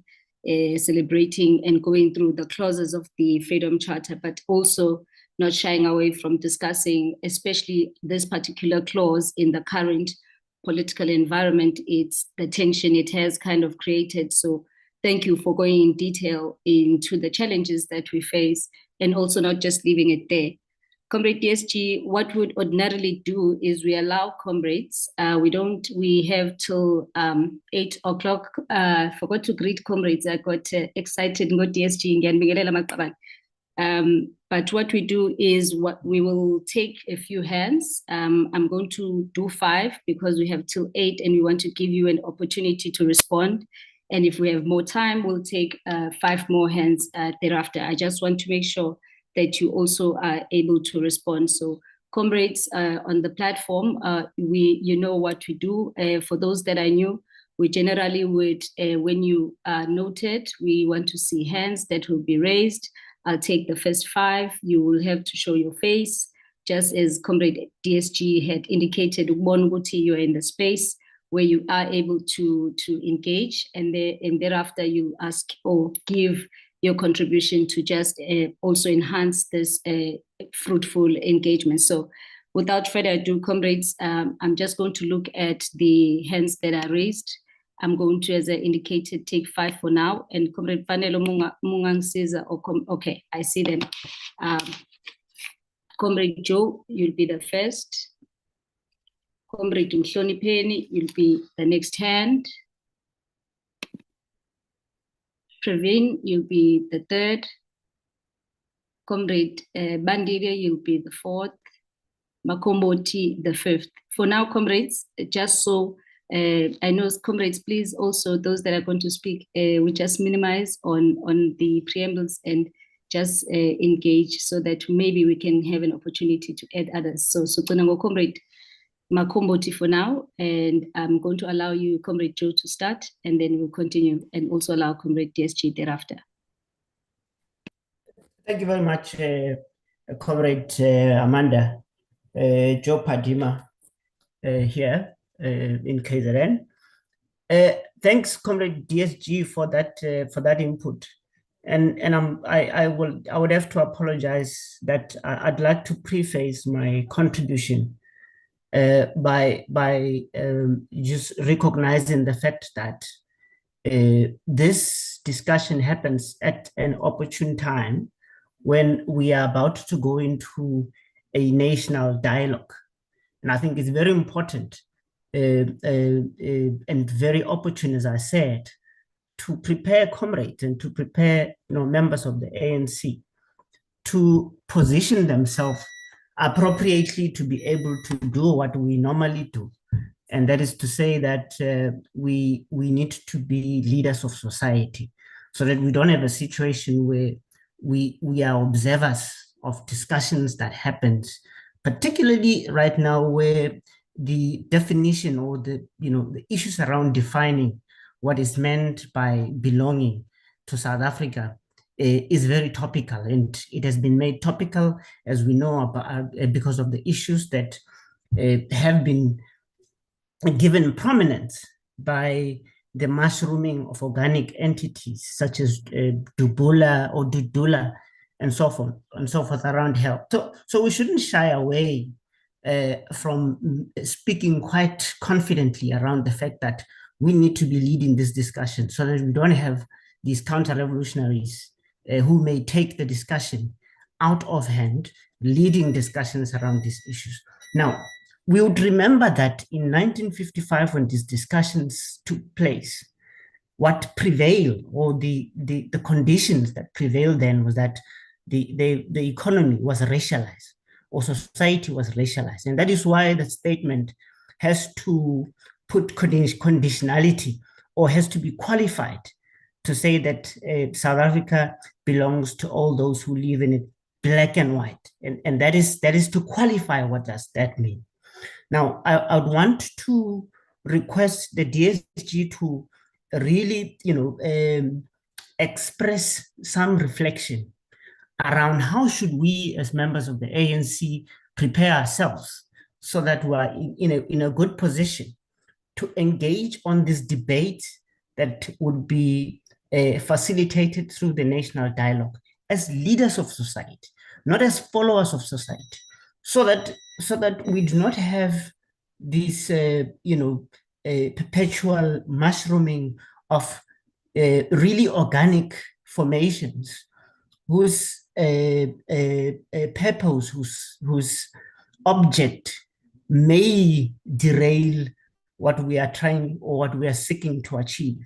celebrating and going through the clauses of the Freedom Charter, but also not shying away from discussing, especially this particular clause in the current political environment. It's the tension it has kind of created. So thank you for going in detail into the challenges that we face and also not just leaving it there. Comrade DSG, what we'd ordinarily do is we allow comrades, we have till 8 o'clock. Forgot to greet comrades. I got excited and got DSG again. But what we do is we will take a few hands. I'm going to do 5 because we have till 8 and we want to give you an opportunity to respond. And if we have more time, we'll take 5 more hands thereafter. I just want to make sure that you also are able to respond. So comrades on the platform, you know what we do. For those that are new, we generally would, when you are noted, we want to see hands that will be raised. I'll take the first 5. You will have to show your face, just as Comrade DSG had indicated. You're in the space where you are able to engage, and thereafter you ask or give your contribution to just also enhance this fruitful engagement. So without further ado, comrades, I'm just going to look at the hands that are raised. I'm going to, as I indicated, take 5 for now. And Comrade Panelo Mungang says, okay, I see them. Comrade Joe, you'll be the first. Comrade Mhloni Penny, you'll be the next hand. Praveen, you'll be the 3rd. Comrade Bandile, you'll be the 4th. Makomboti, the 5th. For now, comrades, just so I know, comrades, please also, those that are going to speak, we just minimize on the preambles and just engage so that maybe we can have an opportunity to add others. So Comrade Makomboti for now, and I'm going to allow you, Comrade Joe, to start, and then we'll continue, and also allow Comrade DSG thereafter. Thank you very much, Comrade Amanda. Joe Padima here in KZN. Thanks, Comrade DSG, for that input. And I would have to apologize that I'd like to preface my contribution by just recognizing the fact that this discussion happens at an opportune time when we are about to go into a national dialogue. And I think it's very important and very opportune, as I said, to prepare comrades and to prepare members of the ANC to position themselves appropriately to be able to do what we normally do. And that is to say that we need to be leaders of society so that we don't have a situation where we are observers of discussions that happens, particularly right now where the definition or the issues around defining what is meant by belonging to South Africa is very topical, and it has been made topical, as we know, about, because of the issues that have been given prominence by the mushrooming of organic entities such as Dubula or Dudula and so forth around health. So we shouldn't shy away from speaking quite confidently around the fact that we need to be leading this discussion so that we don't have these counter-revolutionaries who may take the discussion out of hand, leading discussions around these issues. Now, we would remember that in 1955, when these discussions took place, what prevailed, or the conditions that prevailed then, was that the economy was racialized, or society was racialized. And that is why the statement has to put conditionality, or has to be qualified to say that South Africa belongs to all those who live in it, black and white. And that is to qualify what does that mean. Now, I would want to request the DSG to really, express some reflection around how should we, as members of the ANC, prepare ourselves so that we are in a good position to engage on this debate that would be facilitated through the national dialogue as leaders of society, not as followers of society, so that we do not have this perpetual mushrooming of really organic formations whose purpose, whose object may derail what we are trying, or what we are seeking to achieve.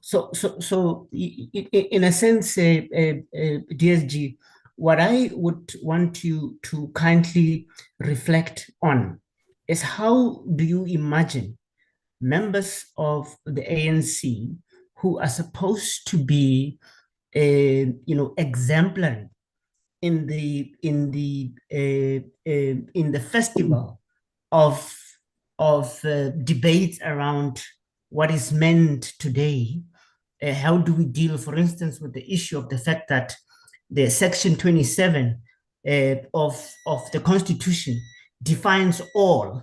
So in a sense, DSG, what I would want you to kindly reflect on is, how do you imagine members of the ANC, who are supposed to be exemplary in the festival of debates around what is meant today? How do we deal, for instance, with the issue of the fact that the Section 27 of the Constitution defines all,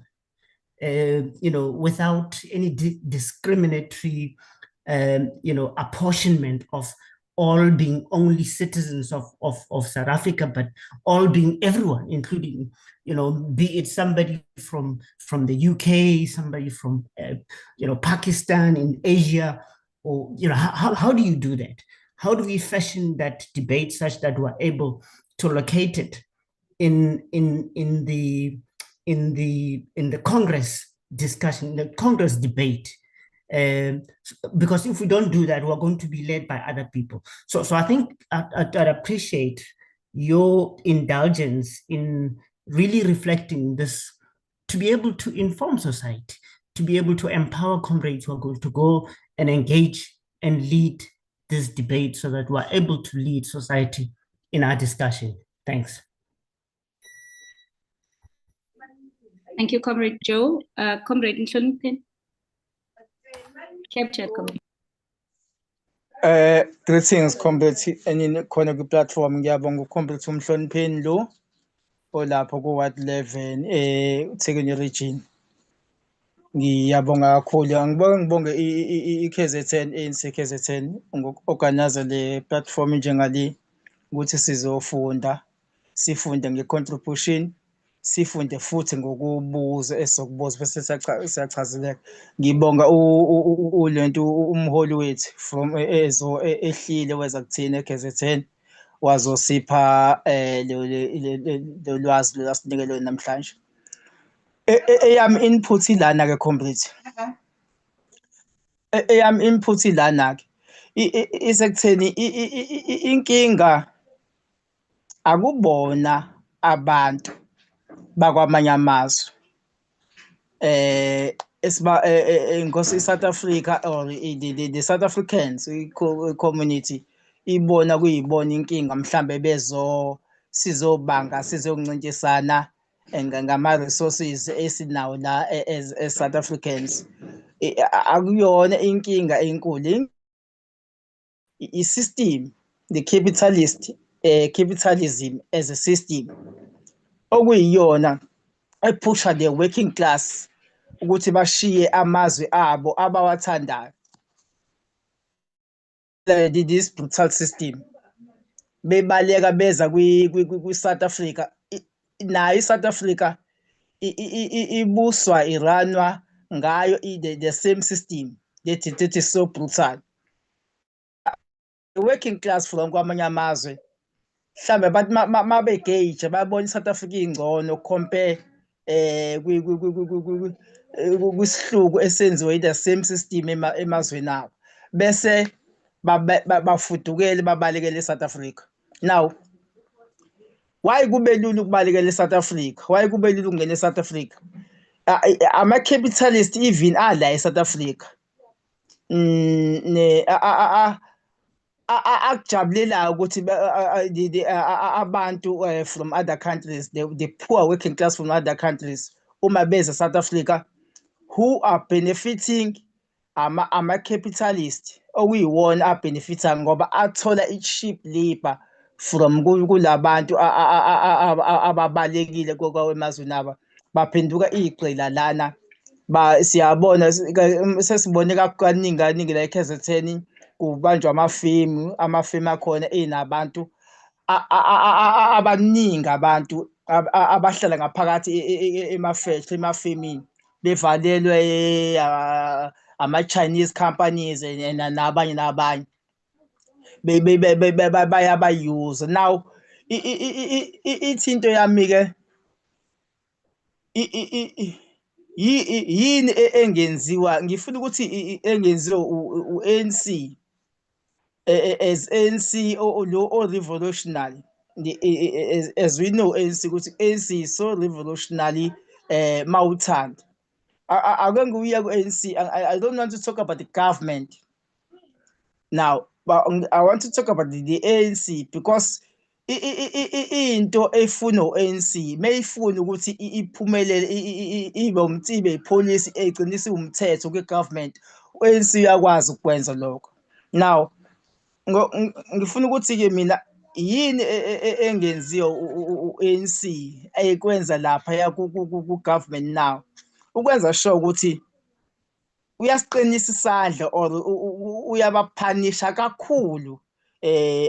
without any discriminatory, apportionment of all being only citizens of South Africa, but all being everyone, including, be it somebody from the UK, somebody from, Pakistan, in Asia, or, how do you do that? How do we fashion that debate such that we're able to locate it in the Congress discussion, the Congress debate? Because if we don't do that, we're going to be led by other people. So I think I'd appreciate your indulgence in really reflecting this, to be able to inform society, to be able to empower comrades who are going to go and engage and lead this debate, so that we're able to lead society in our discussion. Thanks. Thank you, Comrade Joe. Comrade Nhlonipheni. Captured, Comrade. Greetings, comrades, and khona ku-platform. Ngiyabonga uComrade uMhlonipheni lo olapho ku-Ward 11 eThekwini region. Ngiyabonga kakhulu. Ngibonge i-KZN, ANC KZN, ngoku-organize le platform njengale, ukuthi sizofunda, sifunde nge-contribution, sifunde futhi ngokubuza esizokubuza bese siyachazeleka. Ngibonga ulento umholi wethu from ehlile weza kuthina eKZN, wazosipha lo lwazi lasinikele lona namhlanje. Eyami input ilana ke comrade. Eyami input ilana ke isekutheni inkinga akubona abantu bakwamanye amazwe inkosi South Africa, or the South Africans community ibona kuyibona inkinga, mhlambe sizobanga sizoncintisana ngama resources esinawo la as South Africans. Akuyona inkinga enkulu, i-system, the capitalism as a system, okuyiyona ephusha the working class ukuthi bashiye amazwe abo abawathandayo this brutal system bebaleka beza kwi South Africa nayo South Africa ibuswa iranwa ngayo the same system that is so brutal. The working class from kwamanye amazwe mhlambe bathi mabegauge babona iSouth Africa ingcono compare kwisihluku esenziwe the same system emazweni abo bese bafudukele babalekele eSouth Africa. Now why kube lula ukubalekela eSouth Africa? Why kube lula ukungena eSouth Africa? Ama-capitalist even ala eSouth Africa akujabulelayo ukuthi abantu from other countries, the poor working class from other countries uma beza South Africa who are benefiting ama-capitalist okuyiwona abenefitha ngoba athola i-cheap labor from kulabantu ababalekile kwemazweni aba baphenduka igxila lana siyabona sesibone kaningi la eKZN kubanjwa amafemu akhona enabantu abaningi abantu abahlala ngaphakathi emafemini bevalelwe ama-Chinese companies nabanye bayabayuza. Now ithi into yami-ke yini engenziwa ngifuna ukuthi engenziwa u-ANC as ANC or revolutionary as we know ANC ukuthi ANC is so revolutionary mawuthanda ake ngiuya ku-ANC. I don't want to talk about the government now, but I want to talk about the ANC because into efuna u-ANC mayifuna ukuthi iphumelele ibe ipolicy eqinisa umthetho kwi-government u-ANC uyakwazi ukwenza lokho. Now ngifuna ukuthi-ke mina yini engenziwa u-ANC ekwenza lapha ku-government now ukwenza sure ukuthi uyasiqinisa isandla or uyabaphanisha kakhulu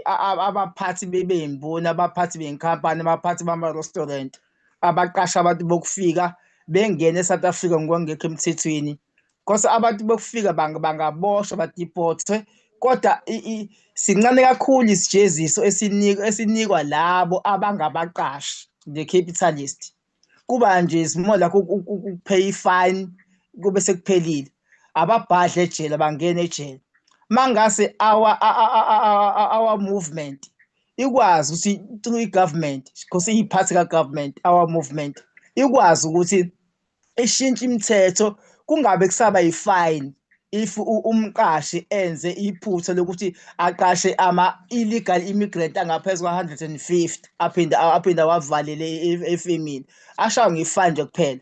abaphathi bemboni, abaphathi benkampani, abaphathi bama-restaurant abaqasha abantu bokufika bengene eSouth Africa ngokungekho emthethweni because abantu bokufika bangaboshwa badipothwe kodwa sincane kakhulu isijeziso esinikwa labo abangabaqashi, the capitalist. Kuba nje is more like ukupay ifine kube sekuphelile ababhadle ejele bangene ejele mangase our movement ikwazi ukuthi through i-government because iyiphathi ka-government our movement ikwazi ukuthi ishintshe imithetho kungabe kusaba yifine if umqashi enze iphutha lokuthi aqashe ama-illegal immigrant angaphezu kwa-150 aphinde wavalele efemini ashawe ngefine nje kuphela.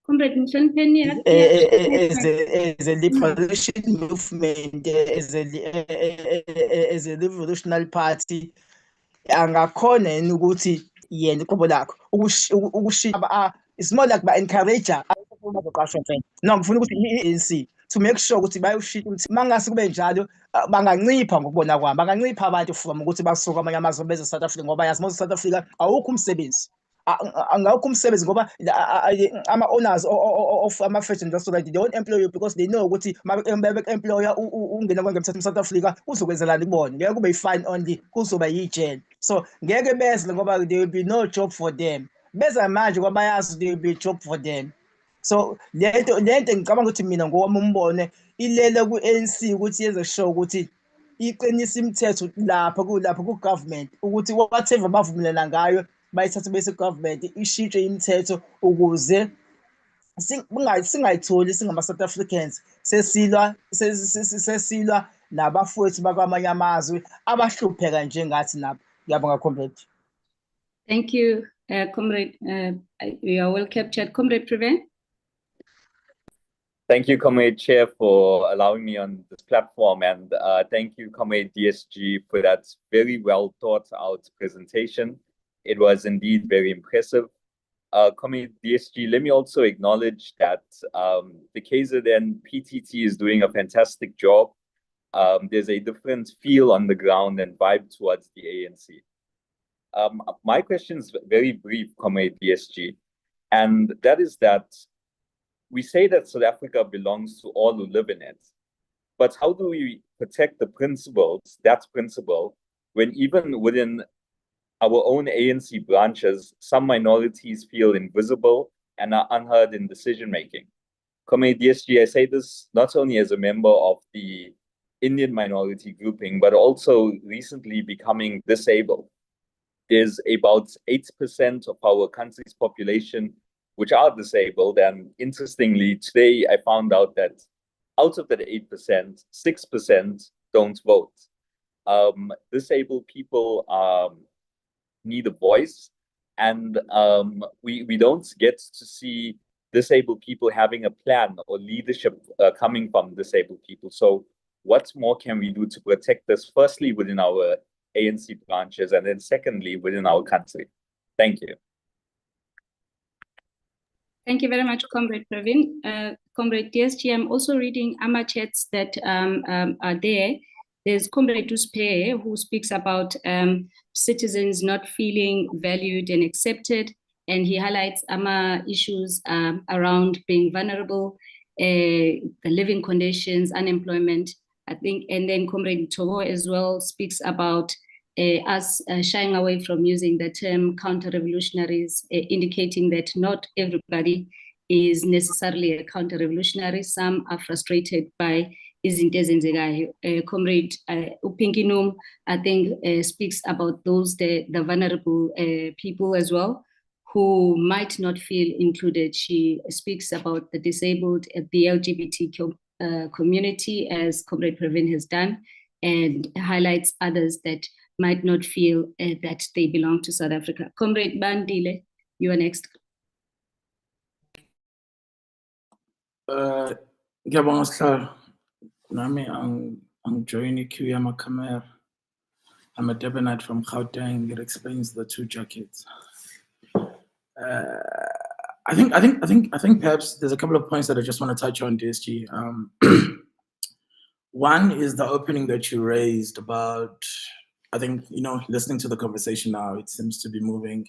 Comrade As a liberation movement, as a revolutionary party, angakhona yini ukuthi yena iqobo lakho ukushintsha it's more like ba-encourager no ngifuna ukuthi i-ANC to make sure ukuthi bayoshintsha ukuthi mangase kube njalo bangancipha ngokubona kwami bangancipha abantu from ukuthi basuke amanye amazwe beze South Africa ngoba yazi mose South Africa awukho umsebenzi angawukho umsebenzi ngoba ama-owners of ama-fashion industry they won't employ you because they know ukuthi employer ungena kwangemthetho South Africa uzokwenzelani kubona ngeke kube yi-fine only kuzoba yi-jail so ngeke beze ngoba there will be no job for them beza manje ngoba bayazi there will be a job for them. So lento ngicabanga ukuthi mina ngowami umbone ilele ku-ANC ukuthi yenze sure ukuthi iqinisa imithetho lapha ku-government ukuthi whatever bavumelana ngayo bayithathe bese government ishintshe imithetho ukuze singayitholi singama-South Africans sesilwa nabafowethu bakwamanye amazwe abahlupheka njengathi nabo. Ngiyabonga comrade. Thank you, Comrade, you are well captured. Comrade Prevent. Thank you, Comrade Chair, for allowing me on this platform. And thank you, Comrade DSG, for that very well thought out presentation. It was indeed very impressive. Comrade DSG, let me also acknowledge that the KZN PTT is doing a fantastic job. There's a different feel on the ground and vibe towards the ANC. My question is very brief, Comrade DSG, and that is that we say that South Africa belongs to all who live in it, but how do we protect the principles, that principle, when even within our own ANC branches, some minorities feel invisible and are unheard in decision-making? Comrade DSG, I say this not only as a member of the Indian minority grouping, but also recently becoming disabled. There's about 8% of our country's population which are disabled. And interestingly, today I found out that out of that 8%, 6% don't vote. Disabled people need a voice, and we don't get to see disabled people having a plan or leadership coming from disabled people. So what more can we do to protect this, firstly within our ANC branches, and then secondly within our country? Thank you. Thank you very much, Comrade Pravin. Comrade DSG, I'm also reading AMA chats that are there. There's Comrade Duspe, who speaks about citizens not feeling valued and accepted, and he highlights AMA issues around being vulnerable, the living conditions, unemployment, I think, and then Comrade Togo as well speaks about us shying away from using the term counter-revolutionaries, indicating that not everybody is necessarily a counter-revolutionary. Some are frustrated by izinto ezenzekayo. Comrade Upinkinum, I think, speaks about those, the vulnerable people as well, who might not feel included. She speaks about the disabled, the LGBT community, as Comrade Pravin has done, and highlights others that might not feel that they belong to South Africa. Comrade Bandile, you are next. Ngiyabonga Sihlalo. Nami joining Kiyama Kamer. I'm a Durbanite from Gauteng. It explains the two jackets. I think perhaps there's a couple of points that I just want to touch on, DSG. One is the opening that you raised about, I think, listening to the conversation now, it seems to be moving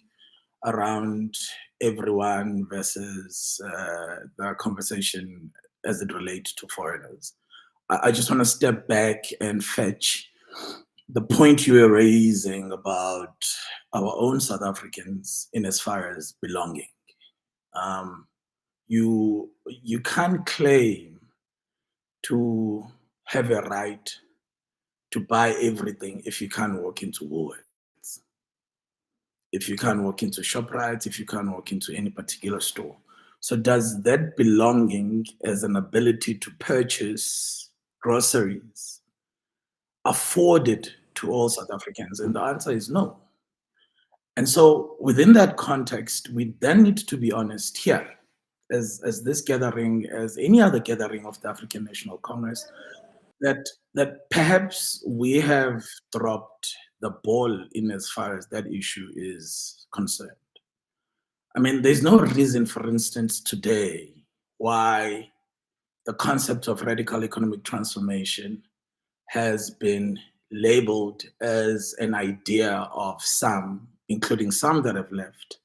around everyone versus the conversation as it relates to foreigners. I just want to step back and fetch the point you were raising about our own South Africans in as far as belonging. You can't claim to have a right to buy everything if you can't walk into Woolworths, if you can't walk into ShopRite, if you can't walk into any particular store. So does that belonging as an ability to purchase groceries afforded to all South Africans? And the answer is no. And so within that context, we then need to be honest here, as this gathering, as any other gathering of the African National Congress, that perhaps we have dropped the ball in as far as that issue is concerned. I mean, there's no reason, for instance, today, why the concept of radical economic transformation has been labeled as an idea of some, including some that have left,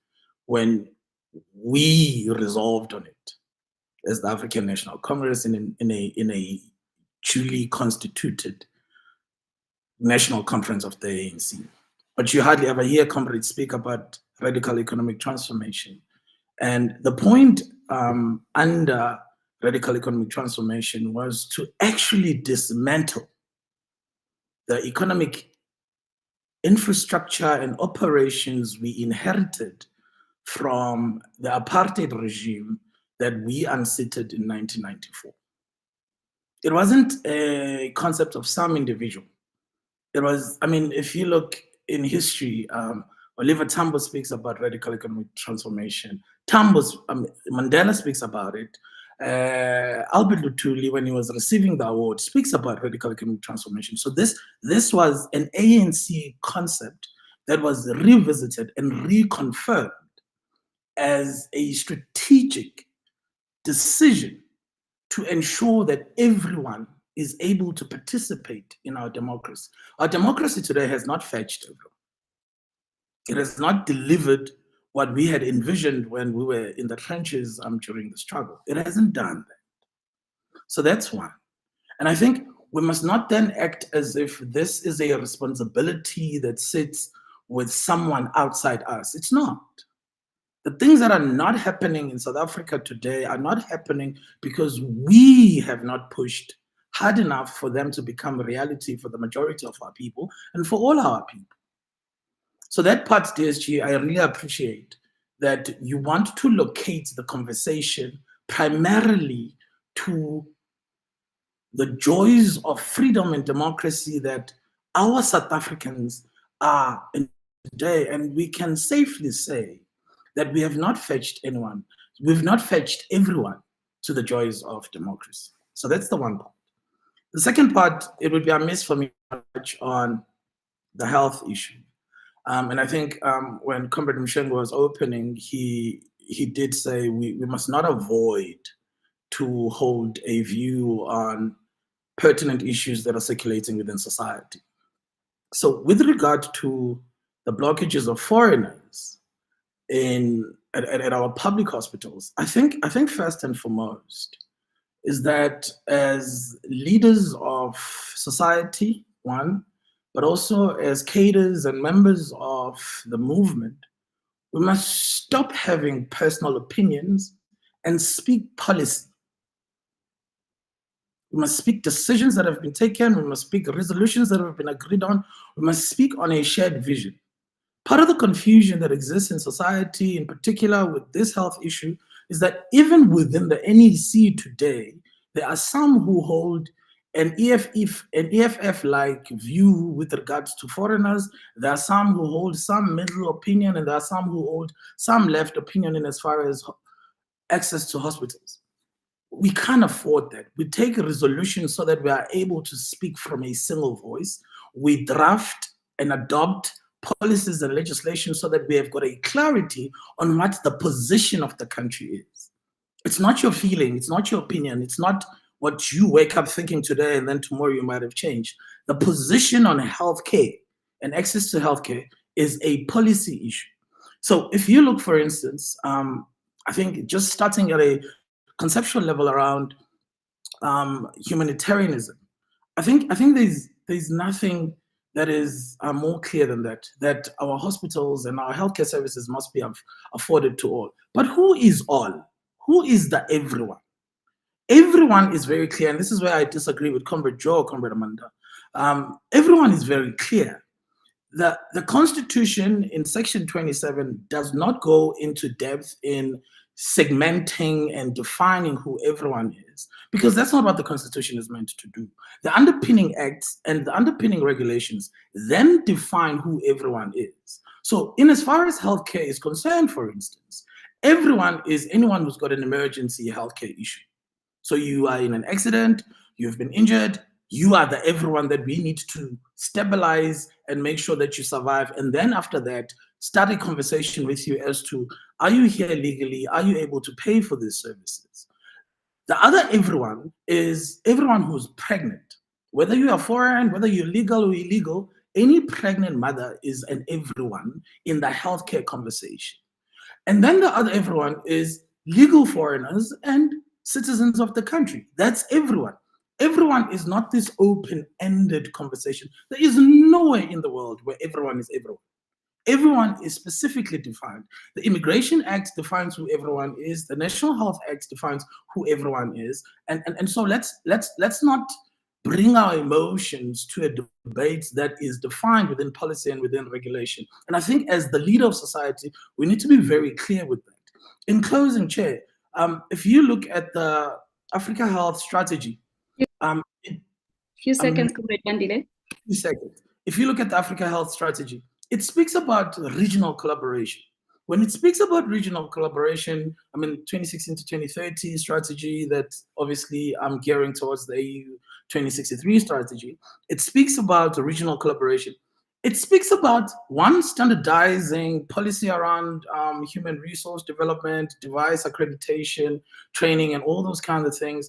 when we resolved on it as the African National Congress in a duly constituted national conference of the ANC. But you hardly ever hear comrades speak about radical economic transformation. And the point under radical economic transformation was to actually dismantle the economic infrastructure and operations we inherited from the apartheid regime that we unseated in 1994. It wasn't a concept of some individual. It was, I mean, if you look in history, Oliver Tambo speaks about radical economic transformation. Mandela speaks about it. Albert Luthuli, when he was receiving the award, speaks about radical economic transformation. So this was an ANC concept that was revisited and reconfirmed as a strategic decision to ensure that everyone is able to participate in our democracy. Our democracy today has not fetched everyone. It has not delivered what we had envisioned when we were in the trenches during the struggle. It hasn't done that. So that's one. And I think we must not then act as if this is a responsibility that sits with someone outside us. It's not. The things that are not happening in South Africa today are not happening because we have not pushed hard enough for them to become a reality for the majority of our people and for all our people. So that part, DSG, I really appreciate that you want to locate the conversation primarily to the joys of freedom and democracy that our South Africans are in today. And we can safely say that we have not fetched anyone. We've not fetched everyone to the joys of democracy. So that's the one part. The second part, it would be amiss for me to touch on the health issue. And I think when Comrade Mshengo was opening, he did say we must not avoid to hold a view on pertinent issues that are circulating within society. So with regard to the blockages of foreigners at our public hospitals, I think first and foremost is that as leaders of society, one, but also as cadres and members of the movement, we must stop having personal opinions and speak policy. We must speak decisions that have been taken. We must speak resolutions that have been agreed on. We must speak on a shared vision. Part of the confusion that exists in society, in particular with this health issue, is that even within the NEC today, there are some who hold an EFF-like view with regards to foreigners. There are some who hold some middle opinion, and there are some who hold some left opinion in as far as access to hospitals. We can't afford that. We take a resolution so that we are able to speak from a single voice. We draft and adopt policies and legislation so that we have got a clarity on what the position of the country is. It's not your feeling, it's not your opinion, it's not what you wake up thinking today and then tomorrow you might have changed. The position on healthcare and access to healthcare is a policy issue. So if you look, for instance, I think just starting at a conceptual level around humanitarianism, I think there's nothing that is more clear than that our hospitals and our healthcare services must be afforded to all. But who is all? Who is the everyone? Everyone is very clear, and this is where I disagree with Comrade Joe, Comrade Amanda. Everyone is very clear. The Constitution in Section 27 does not go into depth in segmenting and defining who everyone is, because that's not what the Constitution is meant to do. The underpinning acts and the underpinning regulations then define who everyone is. So in as far as healthcare is concerned, for instance, everyone is anyone who's got an emergency healthcare issue. So you are in an accident, you've been injured, you are the everyone that we need to stabilize and make sure that you survive. And then after that, start a conversation with you as to, are you here legally? Are you able to pay for these services? The other everyone is everyone who's pregnant. Whether you are foreign, whether you're legal or illegal, any pregnant mother is an everyone in the healthcare conversation. And then the other everyone is legal foreigners and citizens of the country. That's everyone. Everyone is not this open-ended conversation. There is nowhere in the world where everyone is everyone. Everyone is specifically defined. The Immigration Act defines who everyone is. The National Health Act defines who everyone is. And so let's not bring our emotions to a debate that is defined within policy and within regulation. And I think as the leader of society, we need to be very clear with that. In closing, Chair, if you look at the Africa Health Strategy, few seconds, Comrade Bandile. Few seconds. If you look at the Africa Health Strategy, it speaks about regional collaboration. When it speaks about regional collaboration, I mean, 2016 to 2030 strategy that obviously I'm gearing towards the AU 2063 strategy, it speaks about regional collaboration. It speaks about, one, standardizing policy around human resource development, device accreditation, training, and all those kinds of things.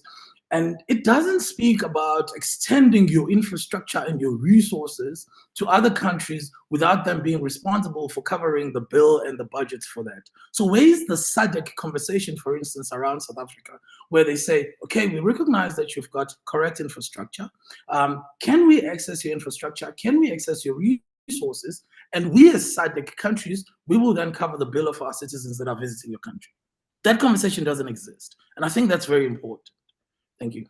And it doesn't speak about extending your infrastructure and your resources to other countries without them being responsible for covering the bill and the budgets for that. So where is the SADC conversation, for instance, around South Africa, where they say, okay, we recognize that you've got correct infrastructure. Can we access your infrastructure? Can we access your resources? And we as SADC countries, we will then cover the bill of our citizens that are visiting your country. That conversation doesn't exist. And I think that's very important. Thank you.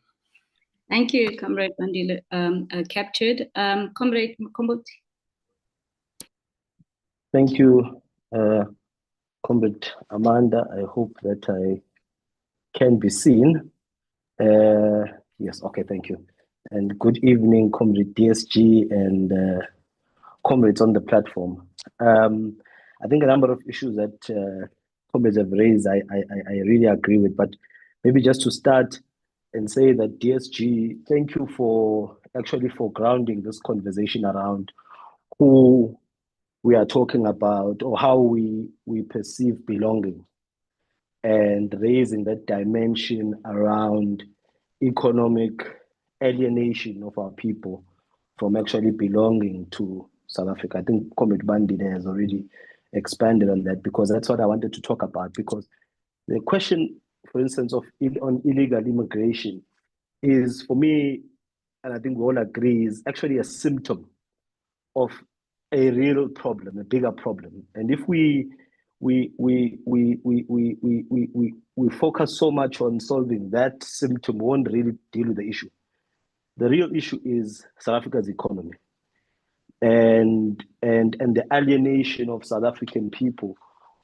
Thank you, Comrade Bandile. Captured. Comrade Mkomboti. Thank you, Comrade Amanda. I hope that I can be seen. Yes, okay, thank you. And good evening, Comrade DSG and comrades on the platform. I think a number of issues that comrades have raised, I really agree with, but maybe just to start and say that DSG, thank you for grounding this conversation around who we are talking about or how we perceive belonging, and raising that dimension around economic alienation of our people from actually belonging to South Africa. I think Comrade Bandile has already expanded on that, because that's what I wanted to talk about, because the question, for instance, on illegal immigration is, for me, and I think we all agree, is actually a symptom of a real problem, a bigger problem. And if we focus so much on solving that symptom, we won't really deal with the issue. The real issue is South Africa's economy and the alienation of South African people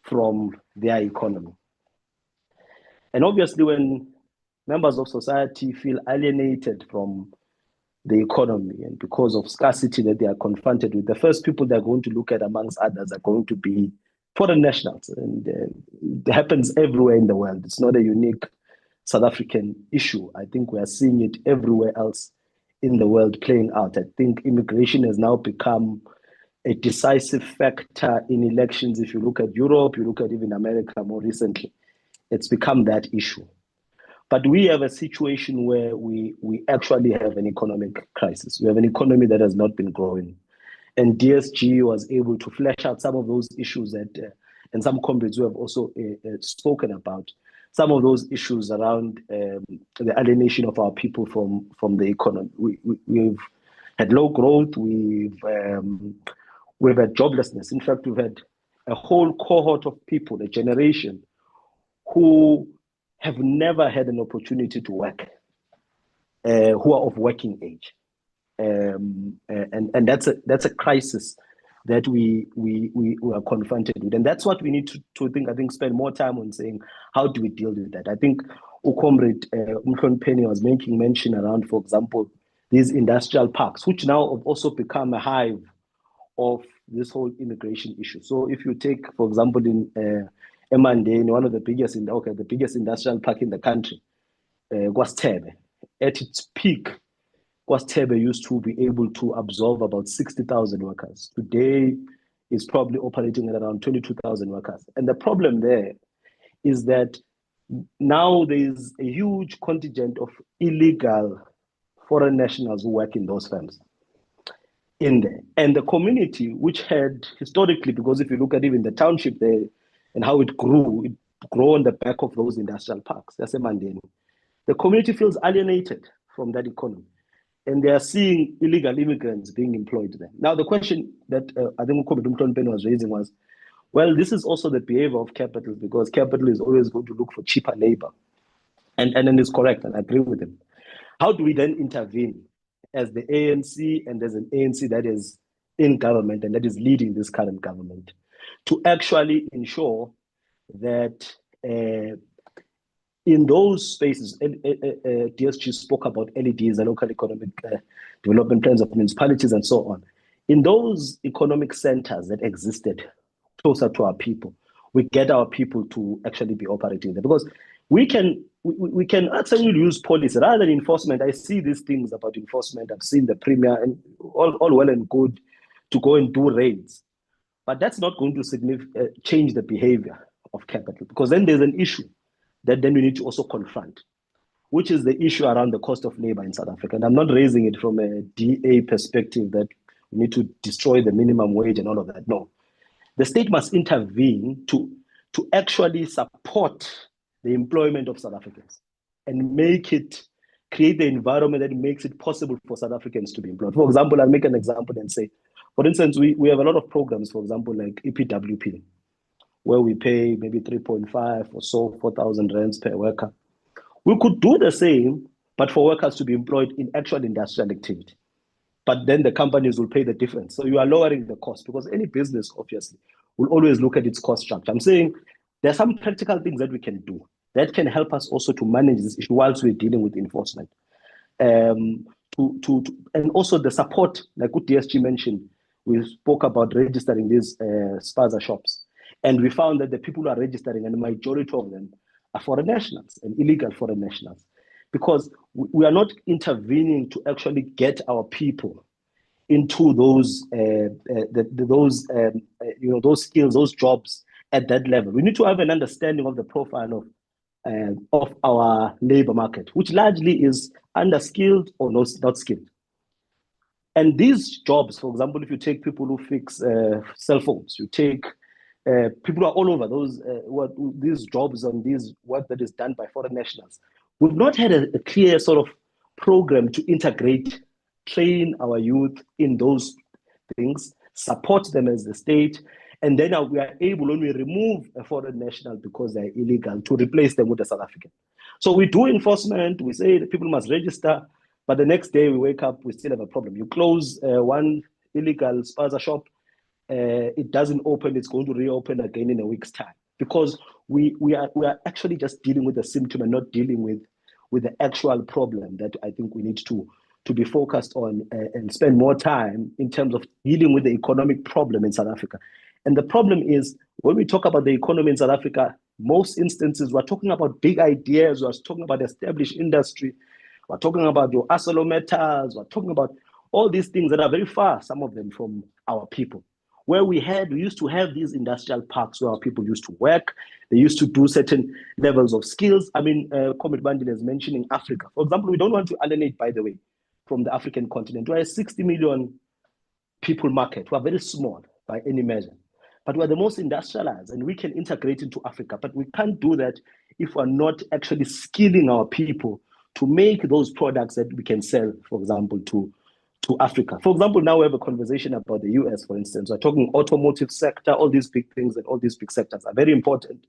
from their economy. And obviously, when members of society feel alienated from the economy and because of scarcity that they are confronted with, the first people they're going to look at, amongst others, are going to be foreign nationals. And it happens everywhere in the world. It's not a unique South African issue. I think we are seeing it everywhere else in the world playing out. I think immigration has now become a decisive factor in elections. If you look at Europe, you look at even America more recently, it's become that issue. But we have a situation where we actually have an economic crisis. We have an economy that has not been growing. And DSG was able to flesh out some of those issues that, and some comrades who have also spoken about, some of those issues around the alienation of our people from the economy. We've had low growth, we've had joblessness. In fact, we've had a whole cohort of people, a generation, who have never had an opportunity to work, who are of working age. And that's a crisis that we are confronted with. And that's what we need to think, spend more time on saying, how do we deal with that? I think Comrade Penny was making mention around, for example, these industrial parks, which now have also become a hive of this whole immigration issue. So if you take, for example, in Emandeni, one of the biggest industrial park in the country, KwaSithebe. At its peak, KwaSithebe used to be able to absorb about 60,000 workers. Today, it's probably operating at around 22,000 workers. And the problem there is that now there's a huge contingent of illegal foreign nationals who work in those firms in there. And the community, which had historically, because if you look at even the township there and how it grew on the back of those industrial parks, that's Emandeni. The community feels alienated from that economy, and they are seeing illegal immigrants being employed there. Now, the question that I think Comrade Penny was raising was, well, this is also the behavior of capital, because capital is always going to look for cheaper labor. And it's correct, and I agree with him. How do we then intervene as the ANC and as an ANC that is in government and that is leading this current government to actually ensure that in those spaces, DSG spoke about LEDs, the local economic development plans of municipalities and so on. in those economic centers that existed closer to our people, we get our people to actually be operating there, because we can actually use policy rather than enforcement. I see these things about enforcement. I've seen the premier, and all well and good to go and do raids, but that's not going to change the behavior of capital, because then there's an issue that then we need to also confront, which is the issue around the cost of labor in South Africa. And I'm not raising it from a DA perspective that we need to destroy the minimum wage and all of that. No, the state must intervene to actually support the employment of South Africans and create the environment that makes it possible for South Africans to be employed. For example, I'll make an example and say, for instance, we have a lot of programs, for example, like EPWP, where we pay maybe 3.5 or so, 4,000 rands per worker. We could do the same, but for workers to be employed in actual industrial activity. But then the companies will pay the difference. So you are lowering the cost, because any business, obviously, will always look at its cost structure. I'm saying there are some practical things that we can do that can help us also to manage this issue whilst we're dealing with enforcement. And also the support, like what DSG mentioned, we spoke about registering these spaza shops. And we found that the people who are registering, and the majority of them are foreign nationals and illegal foreign nationals, because we are not intervening to actually get our people into those skills, those jobs at that level. We need to have an understanding of the profile of our labor market, which largely is underskilled or not skilled. And these jobs, for example, if you take people who fix cell phones, you take people who are all over these jobs and this work that is done by foreign nationals. We've not had a clear sort of program to integrate, train our youth in those things, support them as the state, and then we are able, when we remove a foreign national because they're illegal, to replace them with a South African. So we do enforcement, we say that people must register, but the next day we wake up, we still have a problem. You close one illegal spaza shop, it doesn't open, it's going to reopen again in a week's time, because we are actually just dealing with the symptom and not dealing with the actual problem that I think we need to be focused on and spend more time in terms of dealing with the economic problem in South Africa. And the problem is, when we talk about the economy in South Africa, most instances we're talking about big ideas, we're talking about established industry, we're talking about your ArcelorMittals, we're talking about all these things that are very far, some of them, from our people. Where we used to have these industrial parks where our people used to work, they used to do certain levels of skills. I mean, Comrade Bandile is mentioning Africa. For example, we don't want to alienate, by the way, from the African continent. We're a 60 million people market. We're very small by any measure, but we're the most industrialized, and we can integrate into Africa. But we can't do that if we're not actually skilling our people to make those products that we can sell, for example, to Africa. For example, now we have a conversation about the US, for instance. We're talking automotive sector, all these big things, and all these big sectors are very important.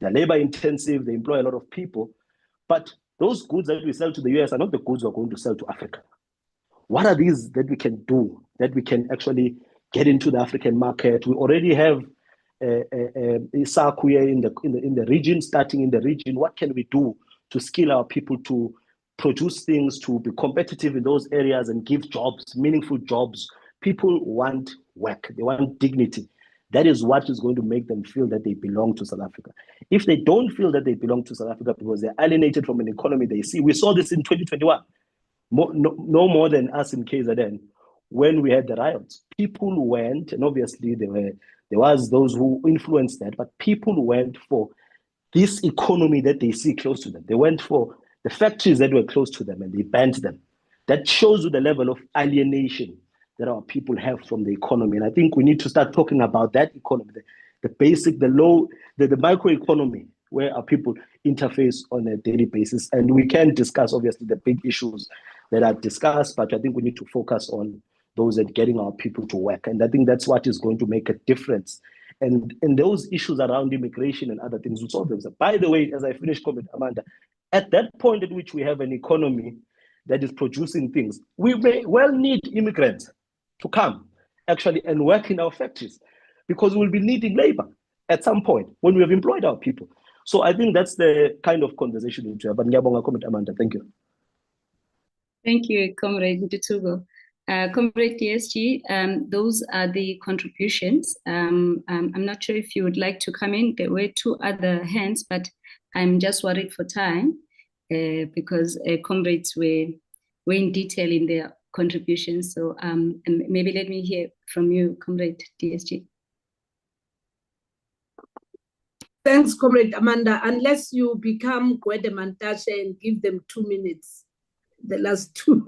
They're labor intensive, they employ a lot of people, but those goods that we sell to the US are not the goods we're going to sell to Africa. What are these that we can do, that we can actually get into the African market? We already have SACU in the region, starting in the region. What can we do to skill our people to produce things, to be competitive in those areas and give jobs, meaningful jobs? People want work, they want dignity. That is what is going to make them feel that they belong to South Africa. If they don't feel that they belong to South Africa because they're alienated from an economy they see, we saw this in 2021, no more than us in KZN, when we had the riots. People went, and obviously there was those who influenced that, but people went for this economy that they see close to them. They went for the factories that were close to them and they banned them. That shows you the level of alienation that our people have from the economy. And I think we need to start talking about that economy, the basic, the micro economy, where our people interface on a daily basis. And we can discuss, obviously, the big issues that are discussed, but I think we need to focus on those that getting our people to work. And I think that's what is going to make a difference. And those issues around immigration and other things will solve themselves. By the way, as I finish comment, Amanda, at that point at which we have an economy that is producing things, we may well need immigrants to come actually and work in our factories, because we'll be needing labor at some point when we have employed our people. So I think that's the kind of conversation we need to have. But ngiyabonga comment, Amanda. Thank you. Thank you, Comrade Ntutugo. Comrade DSG, those are the contributions. I'm not sure if you would like to come in. There were two other hands, but I'm just worried for time because comrades were in detail in their contributions. So maybe let me hear from you, Comrade DSG. Thanks, Comrade Amanda. Unless you become Gwede Mantashe and give them 2 minutes, the last two.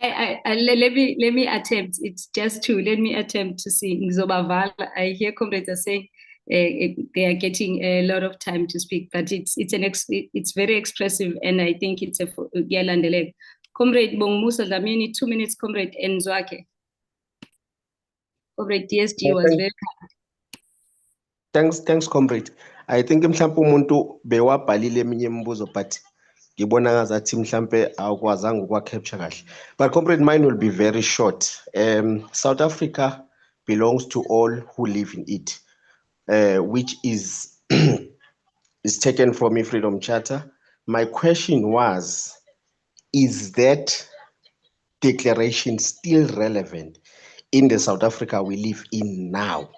Let me attempt. It's just two. Let me attempt to see. Ngizobavala. I hear comrades are saying they are getting a lot of time to speak, but it's very expressive, and I think it's a yalandelek. Comrade Bongmusa Dlamini, 2 minutes. Comrade Nzwake. Comrade DSG was very kind. Thanks, comrade. I think mhlawumbe umuntu bewabhalile eminye imibuzo but ngibona ngazathi mhlawumbe awukwazanga ukwa-capture kahle. But comrade, mine will be very short. South Africa belongs to all who live in it, which is is taken from the Freedom Charter. My question was, is that declaration still relevant in the South Africa we live in now?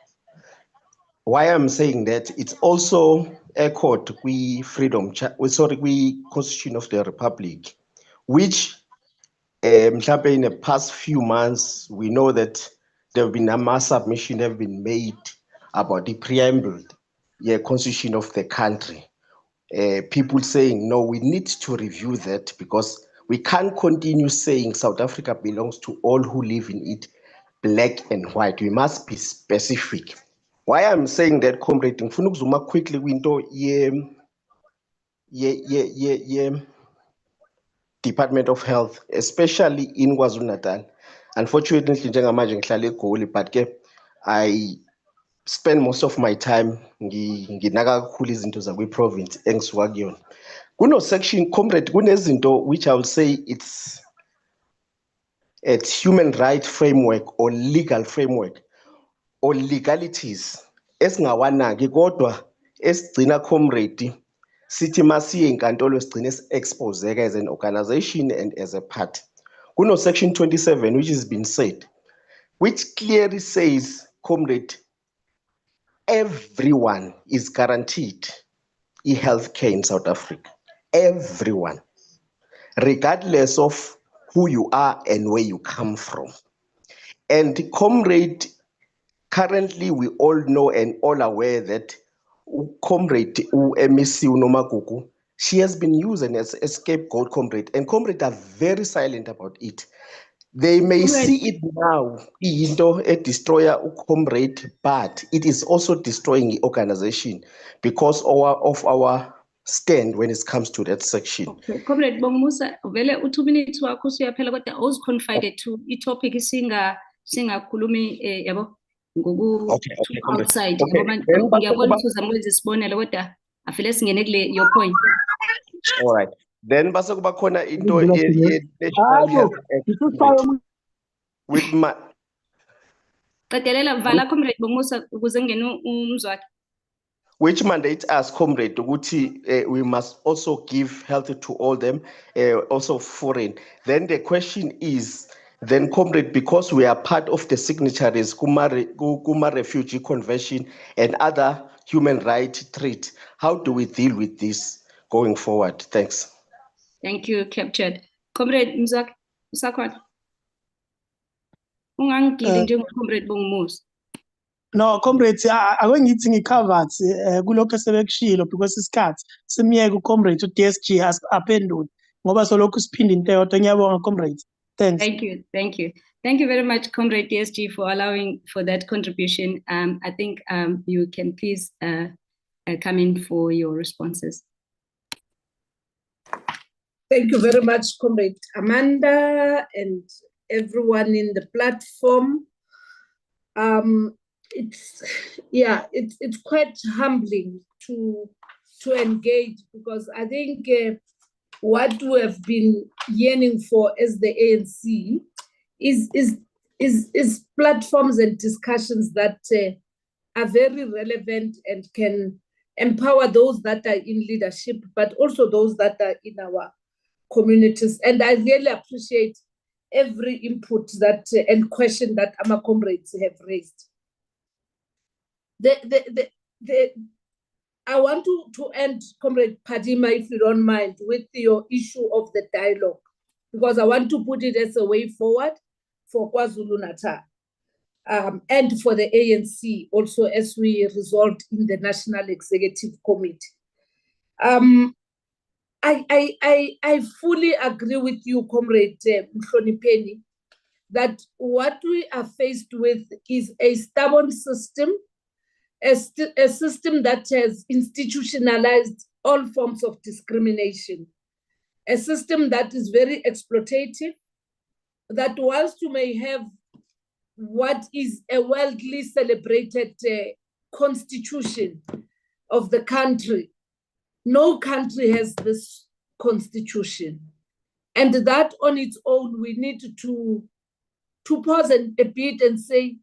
Why I'm saying that, it's also echoed we Constitution of the Republic, which in the past few months, we know that there have been a mass submission have been made about the preamble, Constitution of the country. People saying, no, we need to review that because we can't continue saying South Africa belongs to all who live in it, black and white. We must be specific. Why I'm saying that, comrade, ngifuna ukuzuma quickly kwinto Department of Health, especially in KwaZulu-Natal. Unfortunately, njengamanje ngihlala eGoli, but I spend most of my time nginaka kakhulu izinto zakwi-province engisuka kuyona. Kuno section, comrade, kunezinto which I will say it's human right framework or legal framework or legalities esingawanaki kodwa esigcina, comrade, sithi masiye enkantolo sigcine exposeka as an organization and as a party. Kuno section 27 which has been said, which clearly says, comrade, everyone is guaranteed healthcare in South Africa. Everyone, regardless of who you are and where you come from. And comrade, currently we all know and all aware that comrade MEC Unomagugu, she has been used as a scapegoat, comrade, and comrade are very silent about it. They may see it now, a destroyer comrade, but it is also destroying the organization because of our stand when it comes to that section. Okay, Comrade Bongmusa, vele u2 minutes wakho siyaphela kodwa I was confided to i-topic singakhulumi yabo outside ngoba ngiyabona uzama ukwenza isibonelo kodwa afile singene kule your point. All right. Then base kuba khona into national health with my Qedelela vala Comrade Bongmusa ukuze ngene umzwakhe. Which mandates us, comrade, we must also give health to all them, also foreign. Then the question is, then comrade, because we are part of the signatories, Kuma Refugee Convention and other human rights treaties, how do we deal with this going forward? Thanks. Thank you, captured. Comrade Mzwakhe, usakhona. Ungangigili njengomrade Bongmusa. No, comrades, akungithi ngicovered kulokho esebekushilo because isikhathi simiyeke ucomrade uDSG aphendule ngoba solokhu siphinda into eyodwa. Ngiyabonga comrades. Thanks. Thank you very much, Comrade DSG, for allowing for that contribution. I think you can please come in for your responses. Thank you very much, Comrade Amanda, and everyone in the platform. It's quite humbling to engage because I think what we have been yearning for as the ANC is platforms and discussions that are very relevant and can empower those that are in leadership, but also those that are in our communities. And I really appreciate every input that and question that our comrades have raised. I want to end, Comrade Padima, if you don't mind, with your issue of the dialogue, because I want to put it as a way forward for KwaZulu-Natal and for the ANC also, as we resolved in the National Executive Committee. I fully agree with you, Comrade Mhlonipeni, that what we are faced with is a stubborn system, a system that has institutionalized all forms of discrimination, a system that is very exploitative, that whilst you may have what is a widely celebrated constitution of the country, no country has this constitution. And that on its own, we need to pause a bit and say,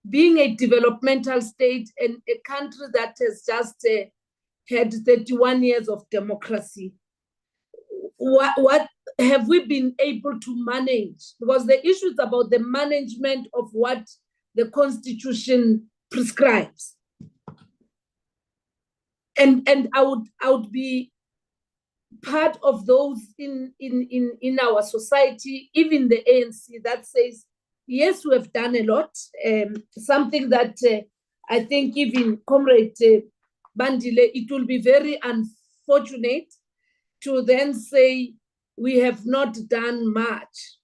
being a developmental state and a country that has just had 31 years of democracy, what have we been able to manage? Because the issue is about the management of what the Constitution prescribes. And I would be part of those in our society, even the ANC, that says, yes, we have done a lot. Something that I think even Comrade Bandile, it will be very unfortunate to then say we have not done much.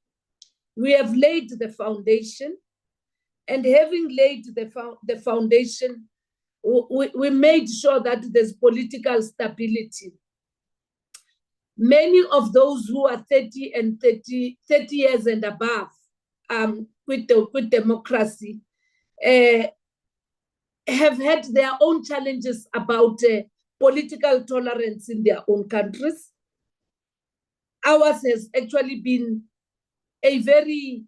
We have laid the foundation, and having laid the foundation, we made sure that there's political stability. Many of those who are 30 years and above with democracy have had their own challenges about political tolerance in their own countries. Ours has actually been a very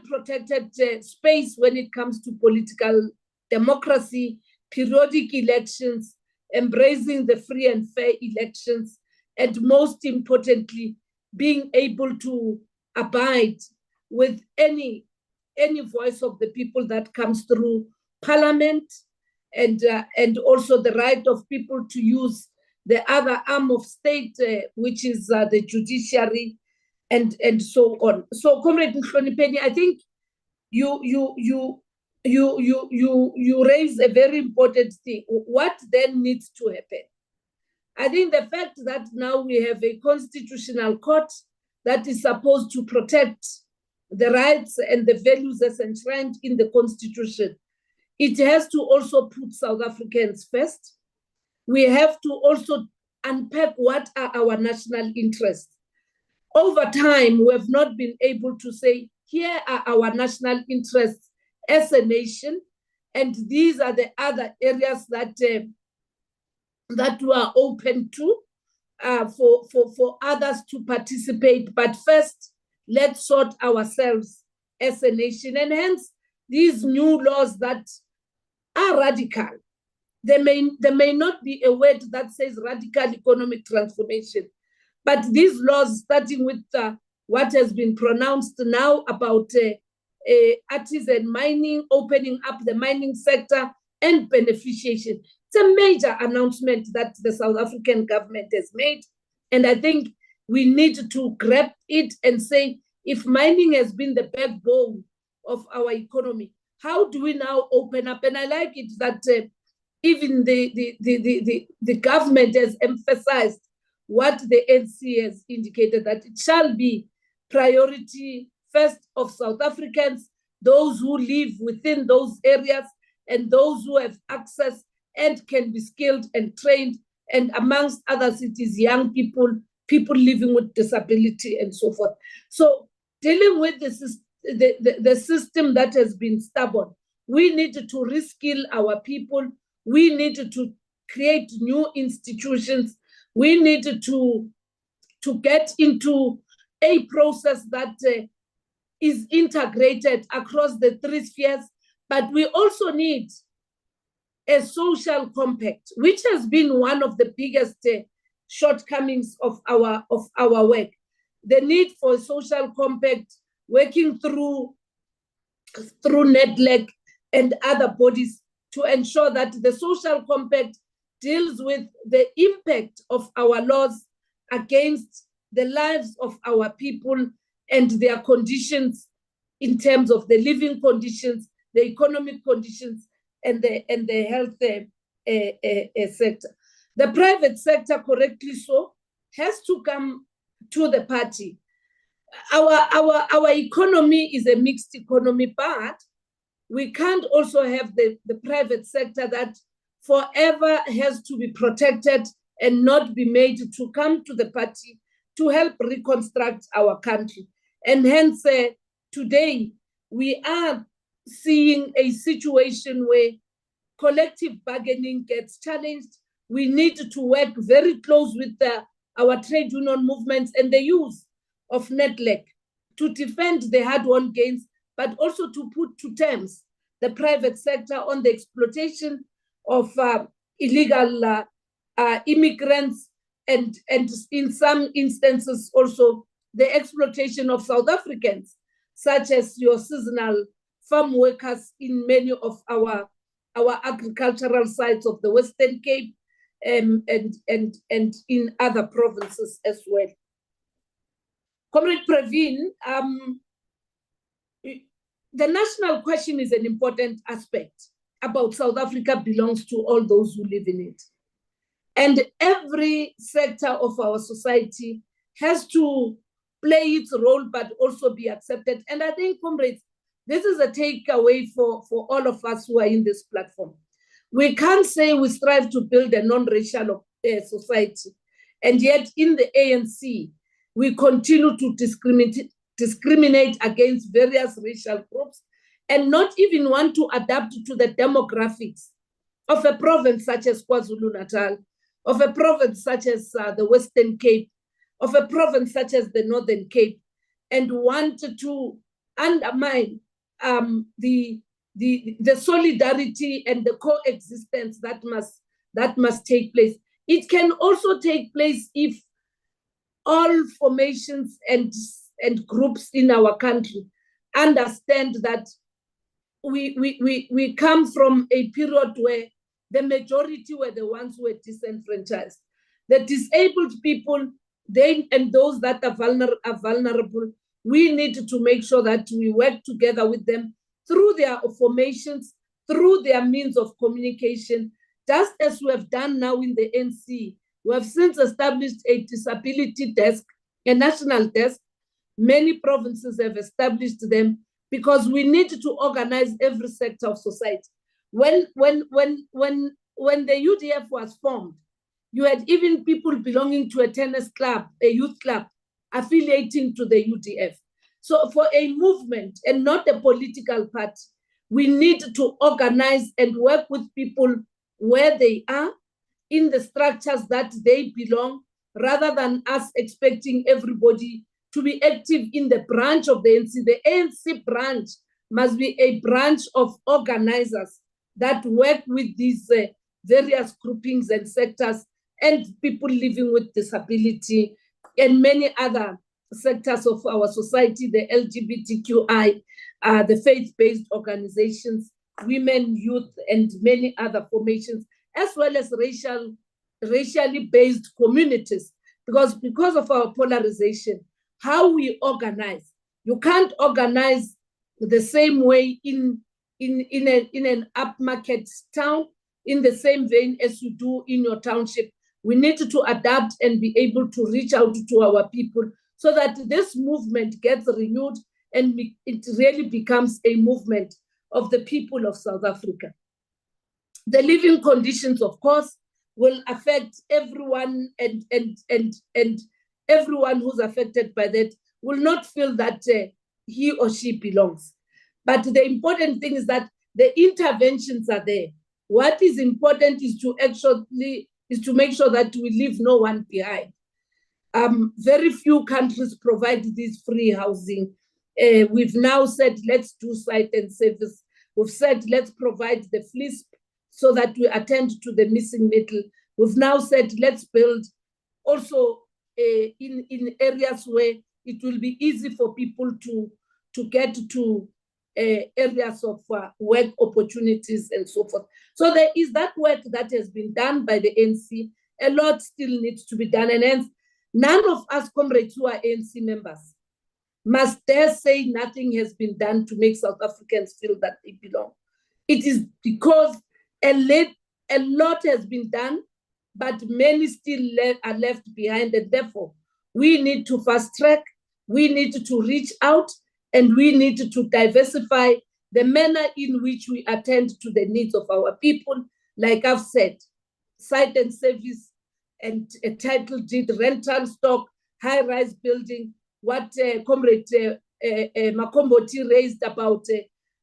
protected space when it comes to political democracy, periodic elections, embracing the free and fair elections, and most importantly, being able to abide with any voice of the people that comes through parliament, and also the right of people to use the other arm of state, which is the judiciary, and so on. So, Comrade Mhlonipeni, I think you raise a very important thing. What then needs to happen? I think the fact that now we have a constitutional court that is supposed to protect the rights and the values as enshrined in the Constitution, it has to also put South Africans first. We have to also unpack what are our national interests. Over time, we have not been able to say, here are our national interests as a nation, and these are the other areas that we are open to for others to participate. But first, let's sort ourselves as a nation. And hence, these new laws that are radical, there may not be a word that says radical economic transformation, but these laws, starting with what has been pronounced now about artisan mining, opening up the mining sector and beneficiation. It's a major announcement that the South African government has made. And I think we need to grab it and say, if mining has been the backbone of our economy, how do we now open up? And I like it that even the government has emphasized what the ANC has indicated, that it shall be priority first of South Africans, those who live within those areas, and those who have access and can be skilled and trained, and amongst others, it is young people, people living with disability, and so forth. So dealing with the system that has been stubborn, we need to reskill our people. We need to create new institutions. We need to get into a process that is integrated across the three spheres, but we also need a social compact, which has been one of the biggest shortcomings of our work. the need for a social compact, working through NEDLEC and other bodies to ensure that the social compact deals with the impact of our laws against the lives of our people and their conditions in terms of the living conditions, the economic conditions, and the health sector. The private sector, correctly so, has to come to the party. Our economy is a mixed economy, but we can't also have the private sector that forever has to be protected and not be made to come to the party to help reconstruct our country. And hence, today, we are seeing a situation where collective bargaining gets challenged. We need to work very close with our trade union movements and the use of NEDLEC to defend the hard-won gains, but also to put to terms the private sector on the exploitation of illegal immigrants and in some instances also the exploitation of South Africans, such as your seasonal farm workers in many of our agricultural sites of the Western Cape and in other provinces as well. Comrade Praveen, the national question is an important aspect about South Africa belongs to all those who live in it. And every sector of our society has to play its role, but also be accepted. And I think, comrades, this is a takeaway for all of us who are in this platform. We can't say we strive to build a non-racial society, and yet in the ANC, we continue to discriminate against various racial groups and not even want to adapt to the demographics of a province such as KwaZulu-Natal, of a province such as the Western Cape, of a province such as the Northern Cape, and want to undermine the solidarity and the coexistence that must take place. It can also take place if all formations and groups in our country understand that we come from a period where the majority were the ones who were disenfranchised. The disabled people, and those that are vulnerable, we need to make sure that we work together with them through their formations, through their means of communication, just as we have done now in the NC. We have since established a disability desk, a national desk. Many provinces have established them because we need to organize every sector of society. When the UDF was formed, you had even people belonging to a tennis club, a youth club, affiliating to the UDF. So for a movement and not a political party, we need to organize and work with people where they are, in the structures that they belong, rather than us expecting everybody to be active in the branch of the ANC. The ANC branch must be a branch of organizers that work with these various groupings and sectors and people living with disability and many other sectors of our society, the LGBTQI, the faith-based organizations, women, youth, and many other formations, as well as racially based communities. Because of our polarization, how we organize, you can't organize the same way in an upmarket town, in the same vein as you do in your township. We need to adapt and be able to reach out to our people so that this movement gets renewed and it really becomes a movement of the people of South Africa. The living conditions, of course, will affect everyone, and everyone who's affected by that will not feel that he or she belongs. But the important thing is that the interventions are there. What is important is to make sure that we leave no one behind. Very few countries provide this free housing. We've now said, let's do site and service. We've said, let's provide the fleece so that we attend to the missing middle. We've now said, let's build also in areas where it will be easy for people to get to areas of work opportunities and so forth. So there is that work that has been done by the ANC. A lot still needs to be done, and hence none of us comrades who are ANC members must dare say nothing has been done to make South Africans feel that they belong. It is because a lot has been done, but many still are left behind, and therefore we need to fast track, we need to reach out, and we need to diversify the manner in which we attend to the needs of our people. Like I've said, site and service and a title deed, rental stock, high-rise building, what Comrade Makomboti raised about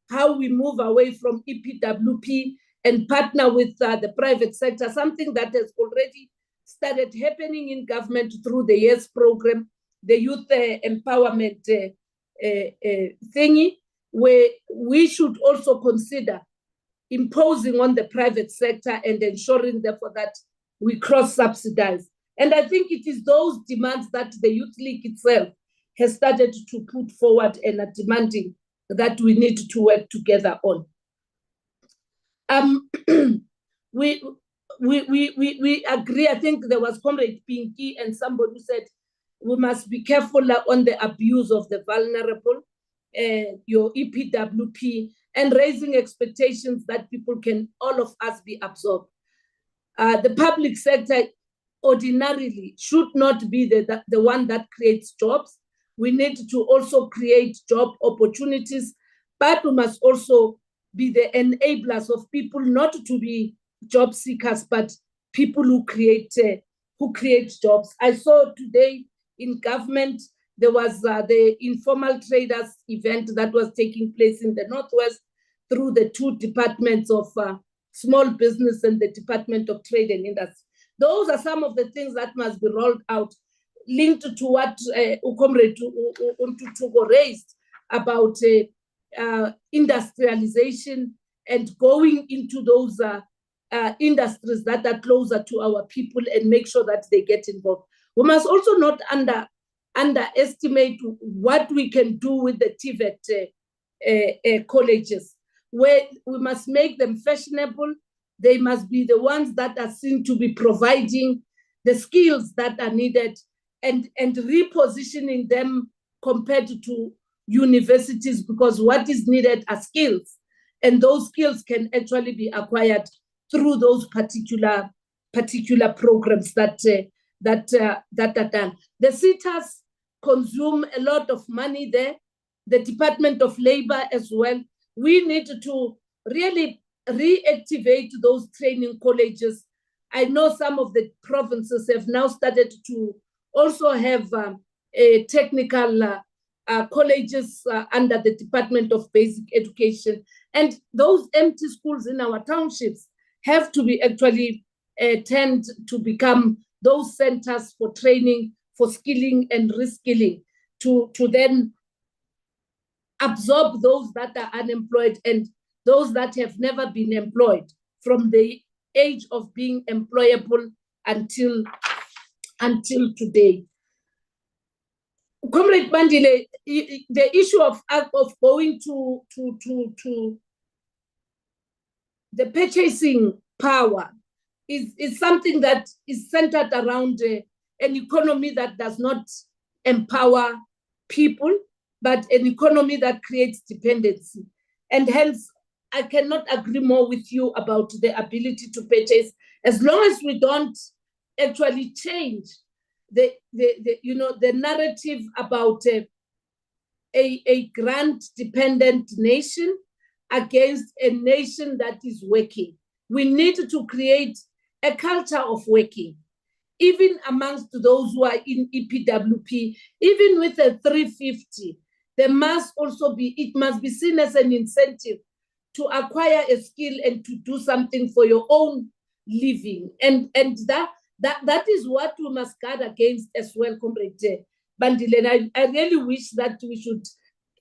how we move away from EPWP and partner with the private sector, something that has already started happening in government through the YES program, the youth empowerment thingy, where we should also consider imposing on the private sector and ensuring therefore that we cross-subsidize. And I think it is those demands that the Youth League itself has started to put forward and are demanding that we need to work together on. We agree. I think there was Comrade Pinky and somebody who said we must be careful on the abuse of the vulnerable, your EPWP, and raising expectations that people can, all of us, be absorbed. The public sector ordinarily should not be the one that creates jobs. We need to also create job opportunities, but we must also be the enablers of people not to be job seekers, but people who create jobs. I saw today in government, there was the informal traders event that was taking place in the Northwest through the two departments of small business and the Department of Trade and Industry. Those are some of the things that must be rolled out, linked to what Comrade Untutugo raised about industrialization and going into those industries that are closer to our people and make sure that they get involved. We must also not underestimate what we can do with the TVET colleges, where we must make them fashionable. They must be the ones that are seen to be providing the skills that are needed and repositioning them compared to universities, because what is needed are skills, and those skills can actually be acquired through those particular programs that are done. The SETAs consume a lot of money there, the Department of Labor as well. We need to really reactivate those training colleges. I know some of the provinces have now started to also have technical colleges under the Department of Basic Education. And those empty schools in our townships have to be actually tend to become those centers for training, for skilling and reskilling, to then absorb those that are unemployed and those that have never been employed from the age of being employable until today. Comrade Bandile, the issue of going to the purchasing power is something that is centered around an economy that does not empower people, but an economy that creates dependency. And hence, I cannot agree more with you about the ability to purchase, as long as we don't actually change the narrative about a grant-dependent nation against a nation that is working. We need to create a culture of working, even amongst those who are in EPWP, even with a 350, there must also be, it must be seen as an incentive to acquire a skill and to do something for your own living. And that is what we must guard against as well, Comrade Bandile. And I really wish that we should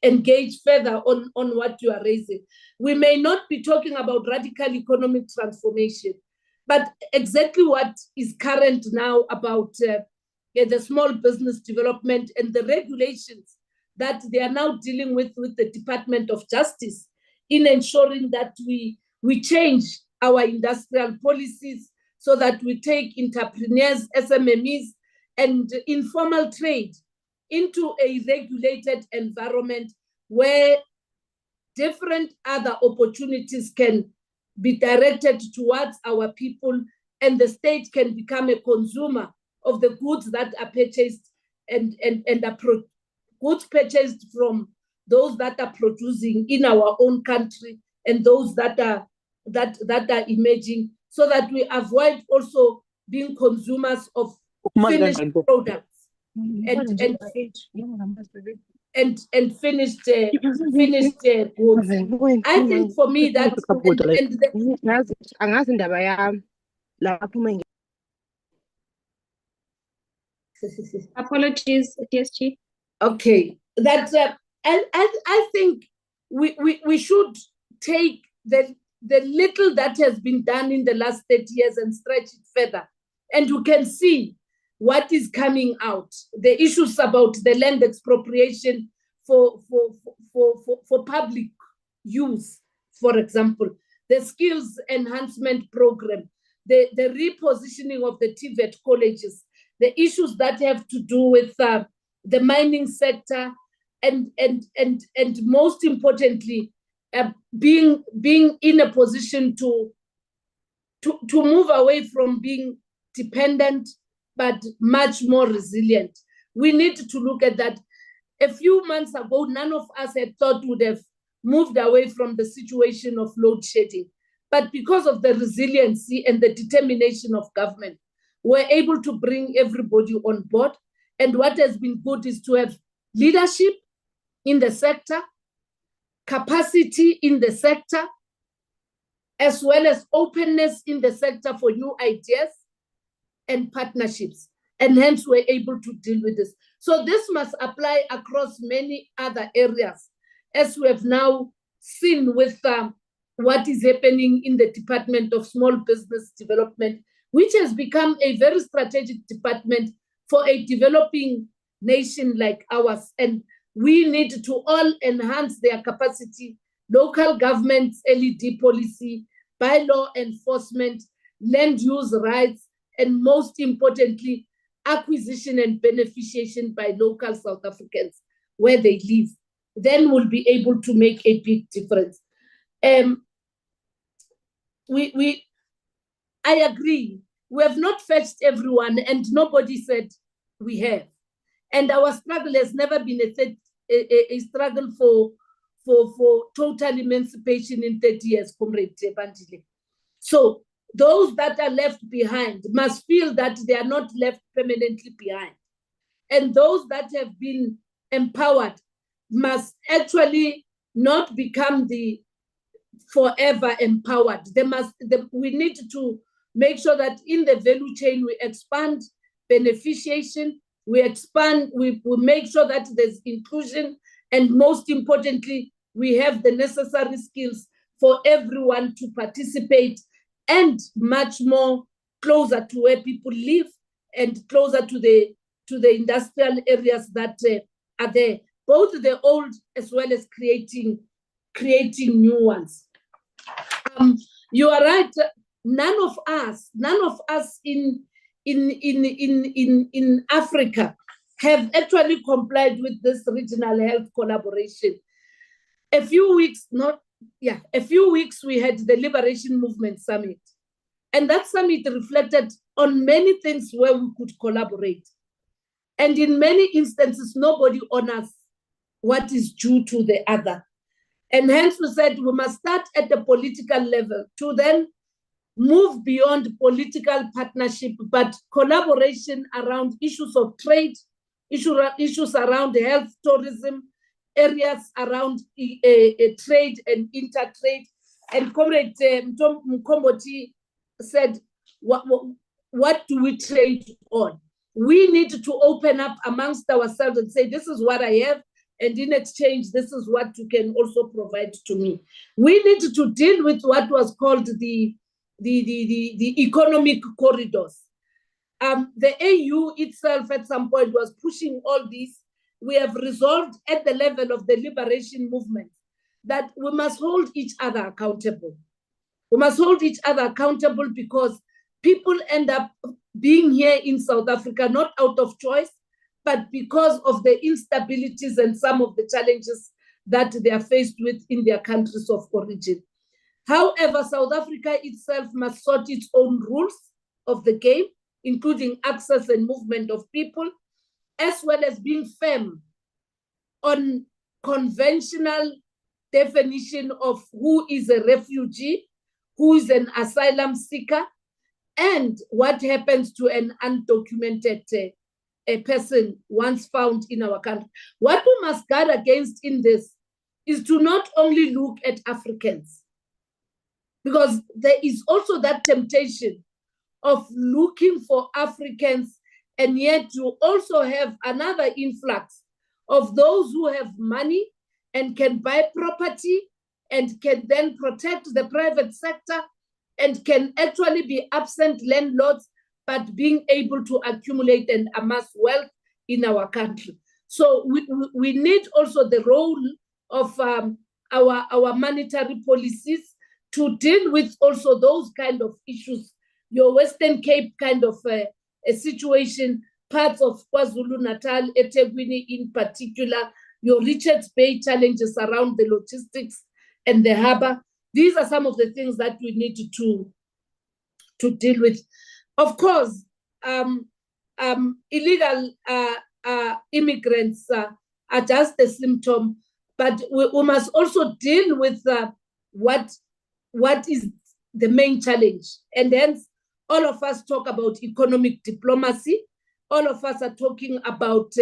engage further on what you are raising. We may not be talking about radical economic transformation, but exactly what is current now about the small business development and the regulations that they are now dealing with the Department of Justice in ensuring that we change our industrial policies so that we take entrepreneurs, SMMEs, and informal trade into a regulated environment where different other opportunities can be directed towards our people, and the state can become a consumer of the goods that are purchased and goods purchased from those that are producing in our own country and those that are emerging, so that we avoid also being consumers of finished products and finished goods. I think for me that Apologies, DSG. Okay, that I think we should take the little that has been done in the last 30 years and stretch it further, and you can see what is coming out. The issues about the land expropriation for public use, for example, the skills enhancement program, the repositioning of the TVET colleges, the issues that have to do with the mining sector, and most importantly, being in a position to move away from being dependent, but much more resilient. We need to look at that. A few months ago, none of us had thought would have moved away from the situation of load shedding. But because of the resiliency and the determination of government, we're able to bring everybody on board. And what has been good is to have leadership in the sector, capacity in the sector, as well as openness in the sector for new ideas and partnerships. And hence we're able to deal with this. So this must apply across many other areas, as we have now seen with what is happening in the Department of Small Business Development, which has become a very strategic department for a developing nation like ours. And we need to all enhance their capacity, local governments, LED policy, bylaw enforcement, land use rights, and most importantly, acquisition and beneficiation by local South Africans where they live. Then we'll be able to make a big difference. I agree. We have not fetched everyone, and nobody said we have. And our struggle has never been a struggle for total emancipation in 30 years, Comrade Bandile. So those that are left behind must feel that they are not left permanently behind. And those that have been empowered must actually not become the forever empowered. We need to make sure that in the value chain we expand beneficiation, we make sure that there's inclusion, and most importantly, we have the necessary skills for everyone to participate, and much more closer to where people live and closer to the industrial areas that are there, both the old as well as creating new ones. You are right. None of us in Africa have actually complied with this regional health collaboration. A few weeks we had the Liberation Movement Summit. And that summit reflected on many things where we could collaborate. And in many instances, nobody honors what is due to the other. And hence we said we must start at the political level to then move beyond political partnership, but collaboration around issues of trade, issues around health, tourism, areas around trade and intertrade. And Comrade Mkomboti said, what do we trade on? We need to open up amongst ourselves and say, this is what I have, and in exchange, this is what you can also provide to me. We need to deal with what was called the economic corridors. The AU itself at some point was pushing all this. We have resolved at the level of the liberation movement that we must hold each other accountable. We must hold each other accountable because people end up being here in South Africa, not out of choice, but because of the instabilities and some of the challenges that they are faced with in their countries of origin. However, South Africa itself must sort its own rules of the game, including access and movement of people, as well as being firm on conventional definition of who is a refugee, who is an asylum seeker, and what happens to an undocumented a person once found in our country. What we must guard against in this is to not only look at Africans, because there is also that temptation of looking for Africans, and yet you also have another influx of those who have money and can buy property and can then protect the private sector and can actually be absent landlords, but being able to accumulate and amass wealth in our country. So we need also the role of our monetary policies to deal with also those kind of issues. Your Western Cape kind of a situation, parts of KwaZulu-Natal, eThekwini in particular, your Richards Bay challenges around the logistics and the harbor. These are some of the things that we need to deal with. Of course, illegal immigrants are just a symptom, but we must also deal with what is the main challenge. And hence, all of us talk about economic diplomacy. All of us are talking about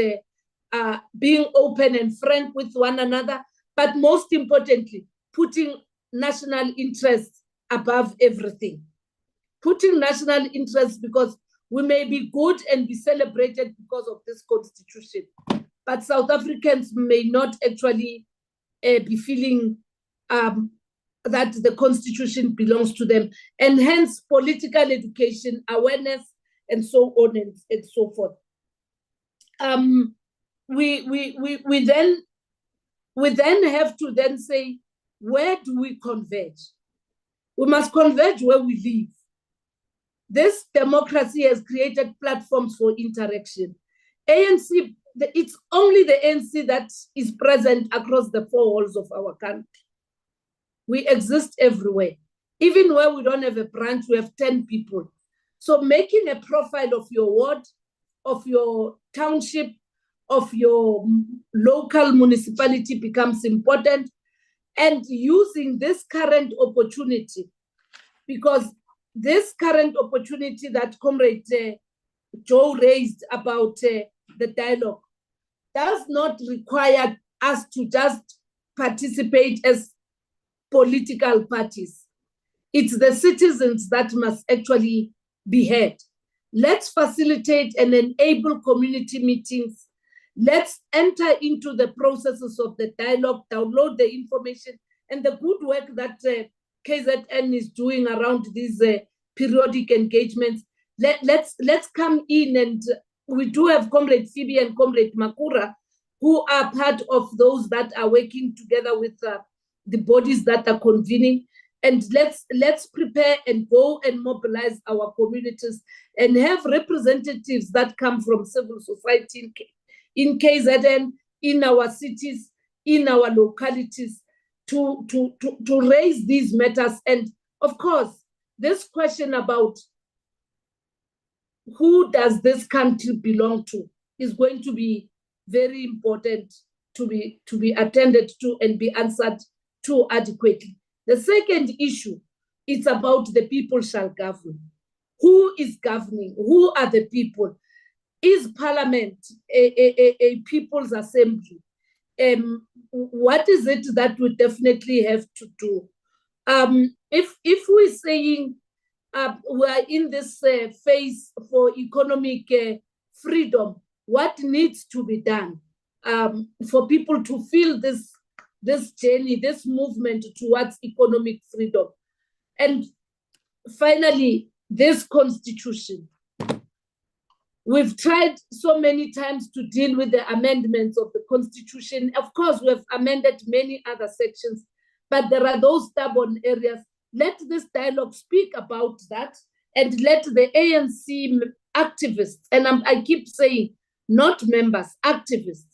being open and frank with one another, but most importantly, putting national interests above everything. Putting national interests, because we may be good and be celebrated because of this constitution, but South Africans may not actually be feeling that the constitution belongs to them, and hence political education, awareness, and so on and so forth. We then have to then say, where do we converge? We must converge where we live. This democracy has created platforms for interaction. ANC, it's only the ANC that is present across the four walls of our country. We exist everywhere. Even where we don't have a branch, we have 10 people. So making a profile of your ward, of your township, of your local municipality becomes important, and using this current opportunity, because this current opportunity that Comrade Joe raised about the dialogue does not require us to just participate as political parties. It's the citizens that must actually be heard. Let's facilitate and enable community meetings. Let's enter into the processes of the dialogue, download the information, and the good work that KZN is doing around these periodic engagements. Let's come in, and we do have Comrade Phoebe and Comrade Makura, who are part of those that are working together with the bodies that are convening. And let's prepare and go and mobilize our communities and have representatives that come from civil society in KZN, in our cities, in our localities, to raise these matters. And of course, this question about who does this country belong to is going to be very important to be attended to and be answered to adequately. The second issue, it's about the people shall govern. Who is governing? Who are the people? Is Parliament a people's assembly? What is it that we definitely have to do? If we're saying we are in this phase for economic freedom, what needs to be done for people to feel this journey, this movement towards economic freedom? And finally, this constitution. We've tried so many times to deal with the amendments of the Constitution. Of course, we have amended many other sections, but there are those stubborn areas. Let this dialogue speak about that, and let the ANC activists, and I keep saying, not members, activists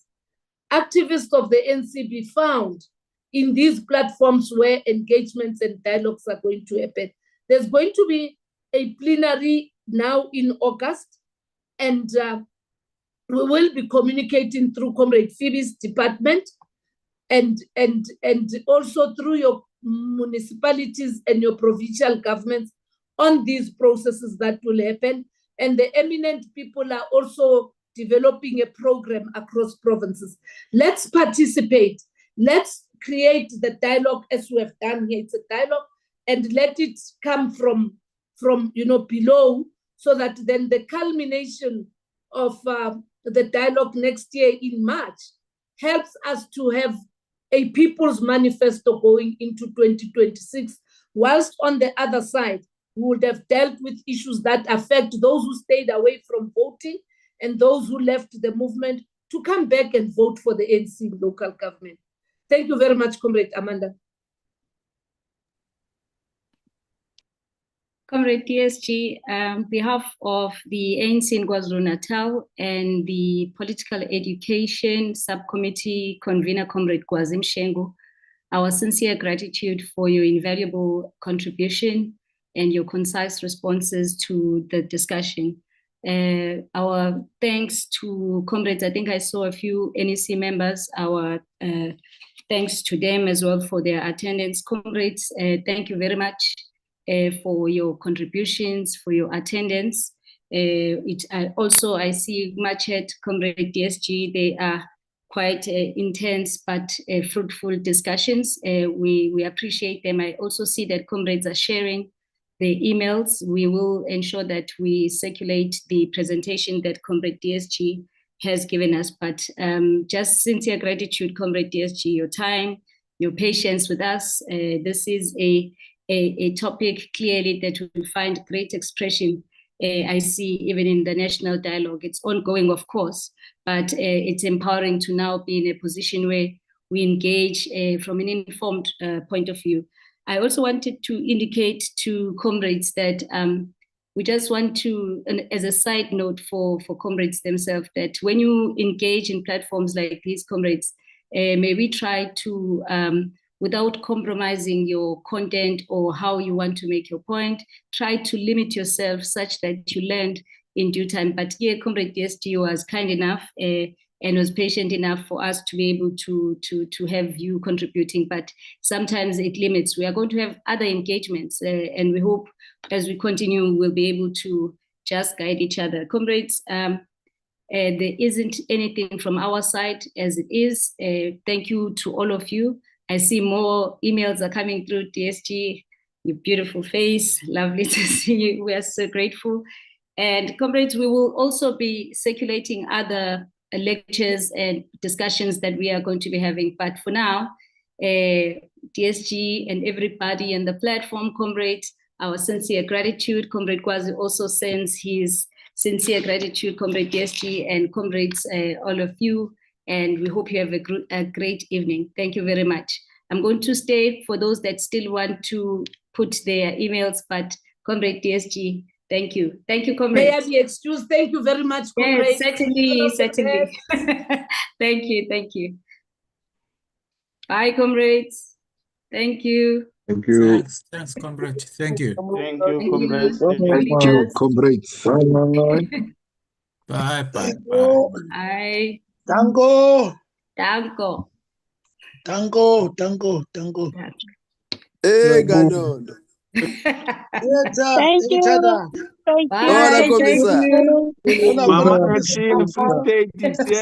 of the ANC be found in these platforms where engagements and dialogues are going to happen. There's going to be a plenary now in August, and we will be communicating through Comrade Phoebe's department and also through your municipalities and your provincial governments on these processes that will happen. And the eminent people are also developing a program across provinces. Let's participate. Let's create the dialogue as we have done here. It's a dialogue, and let it come from below, so that then the culmination of the dialogue next year in March helps us to have a people's manifesto going into 2026, whilst on the other side, we would have dealt with issues that affect those who stayed away from voting and those who left the movement to come back and vote for the ANC local government. Thank you very much, Comrade Amanda. Comrade DSG, on behalf of the ANC in KwaZulu-Natal and the Political Education Subcommittee Convener, Comrade Gwazim Shengu, our sincere gratitude for your invaluable contribution and your concise responses to the discussion. Our thanks to comrades, I think I saw a few NEC members, our thanks to them as well for their attendance. Comrades, thank you very much for your contributions, for your attendance. Also, I see much at Comrade DSG, they are quite intense but fruitful discussions. We appreciate them. I also see that comrades are sharing the emails. We will ensure that we circulate the presentation that Comrade DSG has given us. But just sincere gratitude, Comrade DSG, your time, your patience with us. This is a topic clearly that will find great expression. I see even in the national dialogue. It's ongoing, of course, but it's empowering to now be in a position where we engage from an informed point of view. I also wanted to indicate to comrades that we just want to, as a side note for comrades themselves, that when you engage in platforms like these, comrades, may we try to, without compromising your content or how you want to make your point, try to limit yourself such that you land in due time. But here, Comrade DSG was kind enough and was patient enough for us to be able to have you contributing, but sometimes it limits. We are going to have other engagements, and we hope as we continue, we'll be able to just guide each other. Comrades, there isn't anything from our side as it is. Thank you to all of you. I see more emails are coming through, DSG, your beautiful face, lovely to see you. We are so grateful. And comrades, we will also be circulating other lectures and discussions that we are going to be having. But for now, DSG and everybody on the platform, comrades, our sincere gratitude. Comrade Kwazi also sends his sincere gratitude, Comrade DSG, and comrades, all of you. And we hope you have a great evening. Thank you very much. I'm going to stay for those that still want to put their emails, but Comrade DSG, thank you. Thank you, comrades. May I be excused? Thank you very much, comrades. Yes, certainly, certainly. Thank you, thank you. Bye, comrades. Thank you. Thank you. Thanks, comrade. Thank you. Thank you, comrades. Thank you, comrades. Bye, bye, bye. Bye. Danko. Danko. Danko, Danko, Danko. Hey, Ganon. Thank you. Bye. Thank you. Mama Machine, full stages, yeah.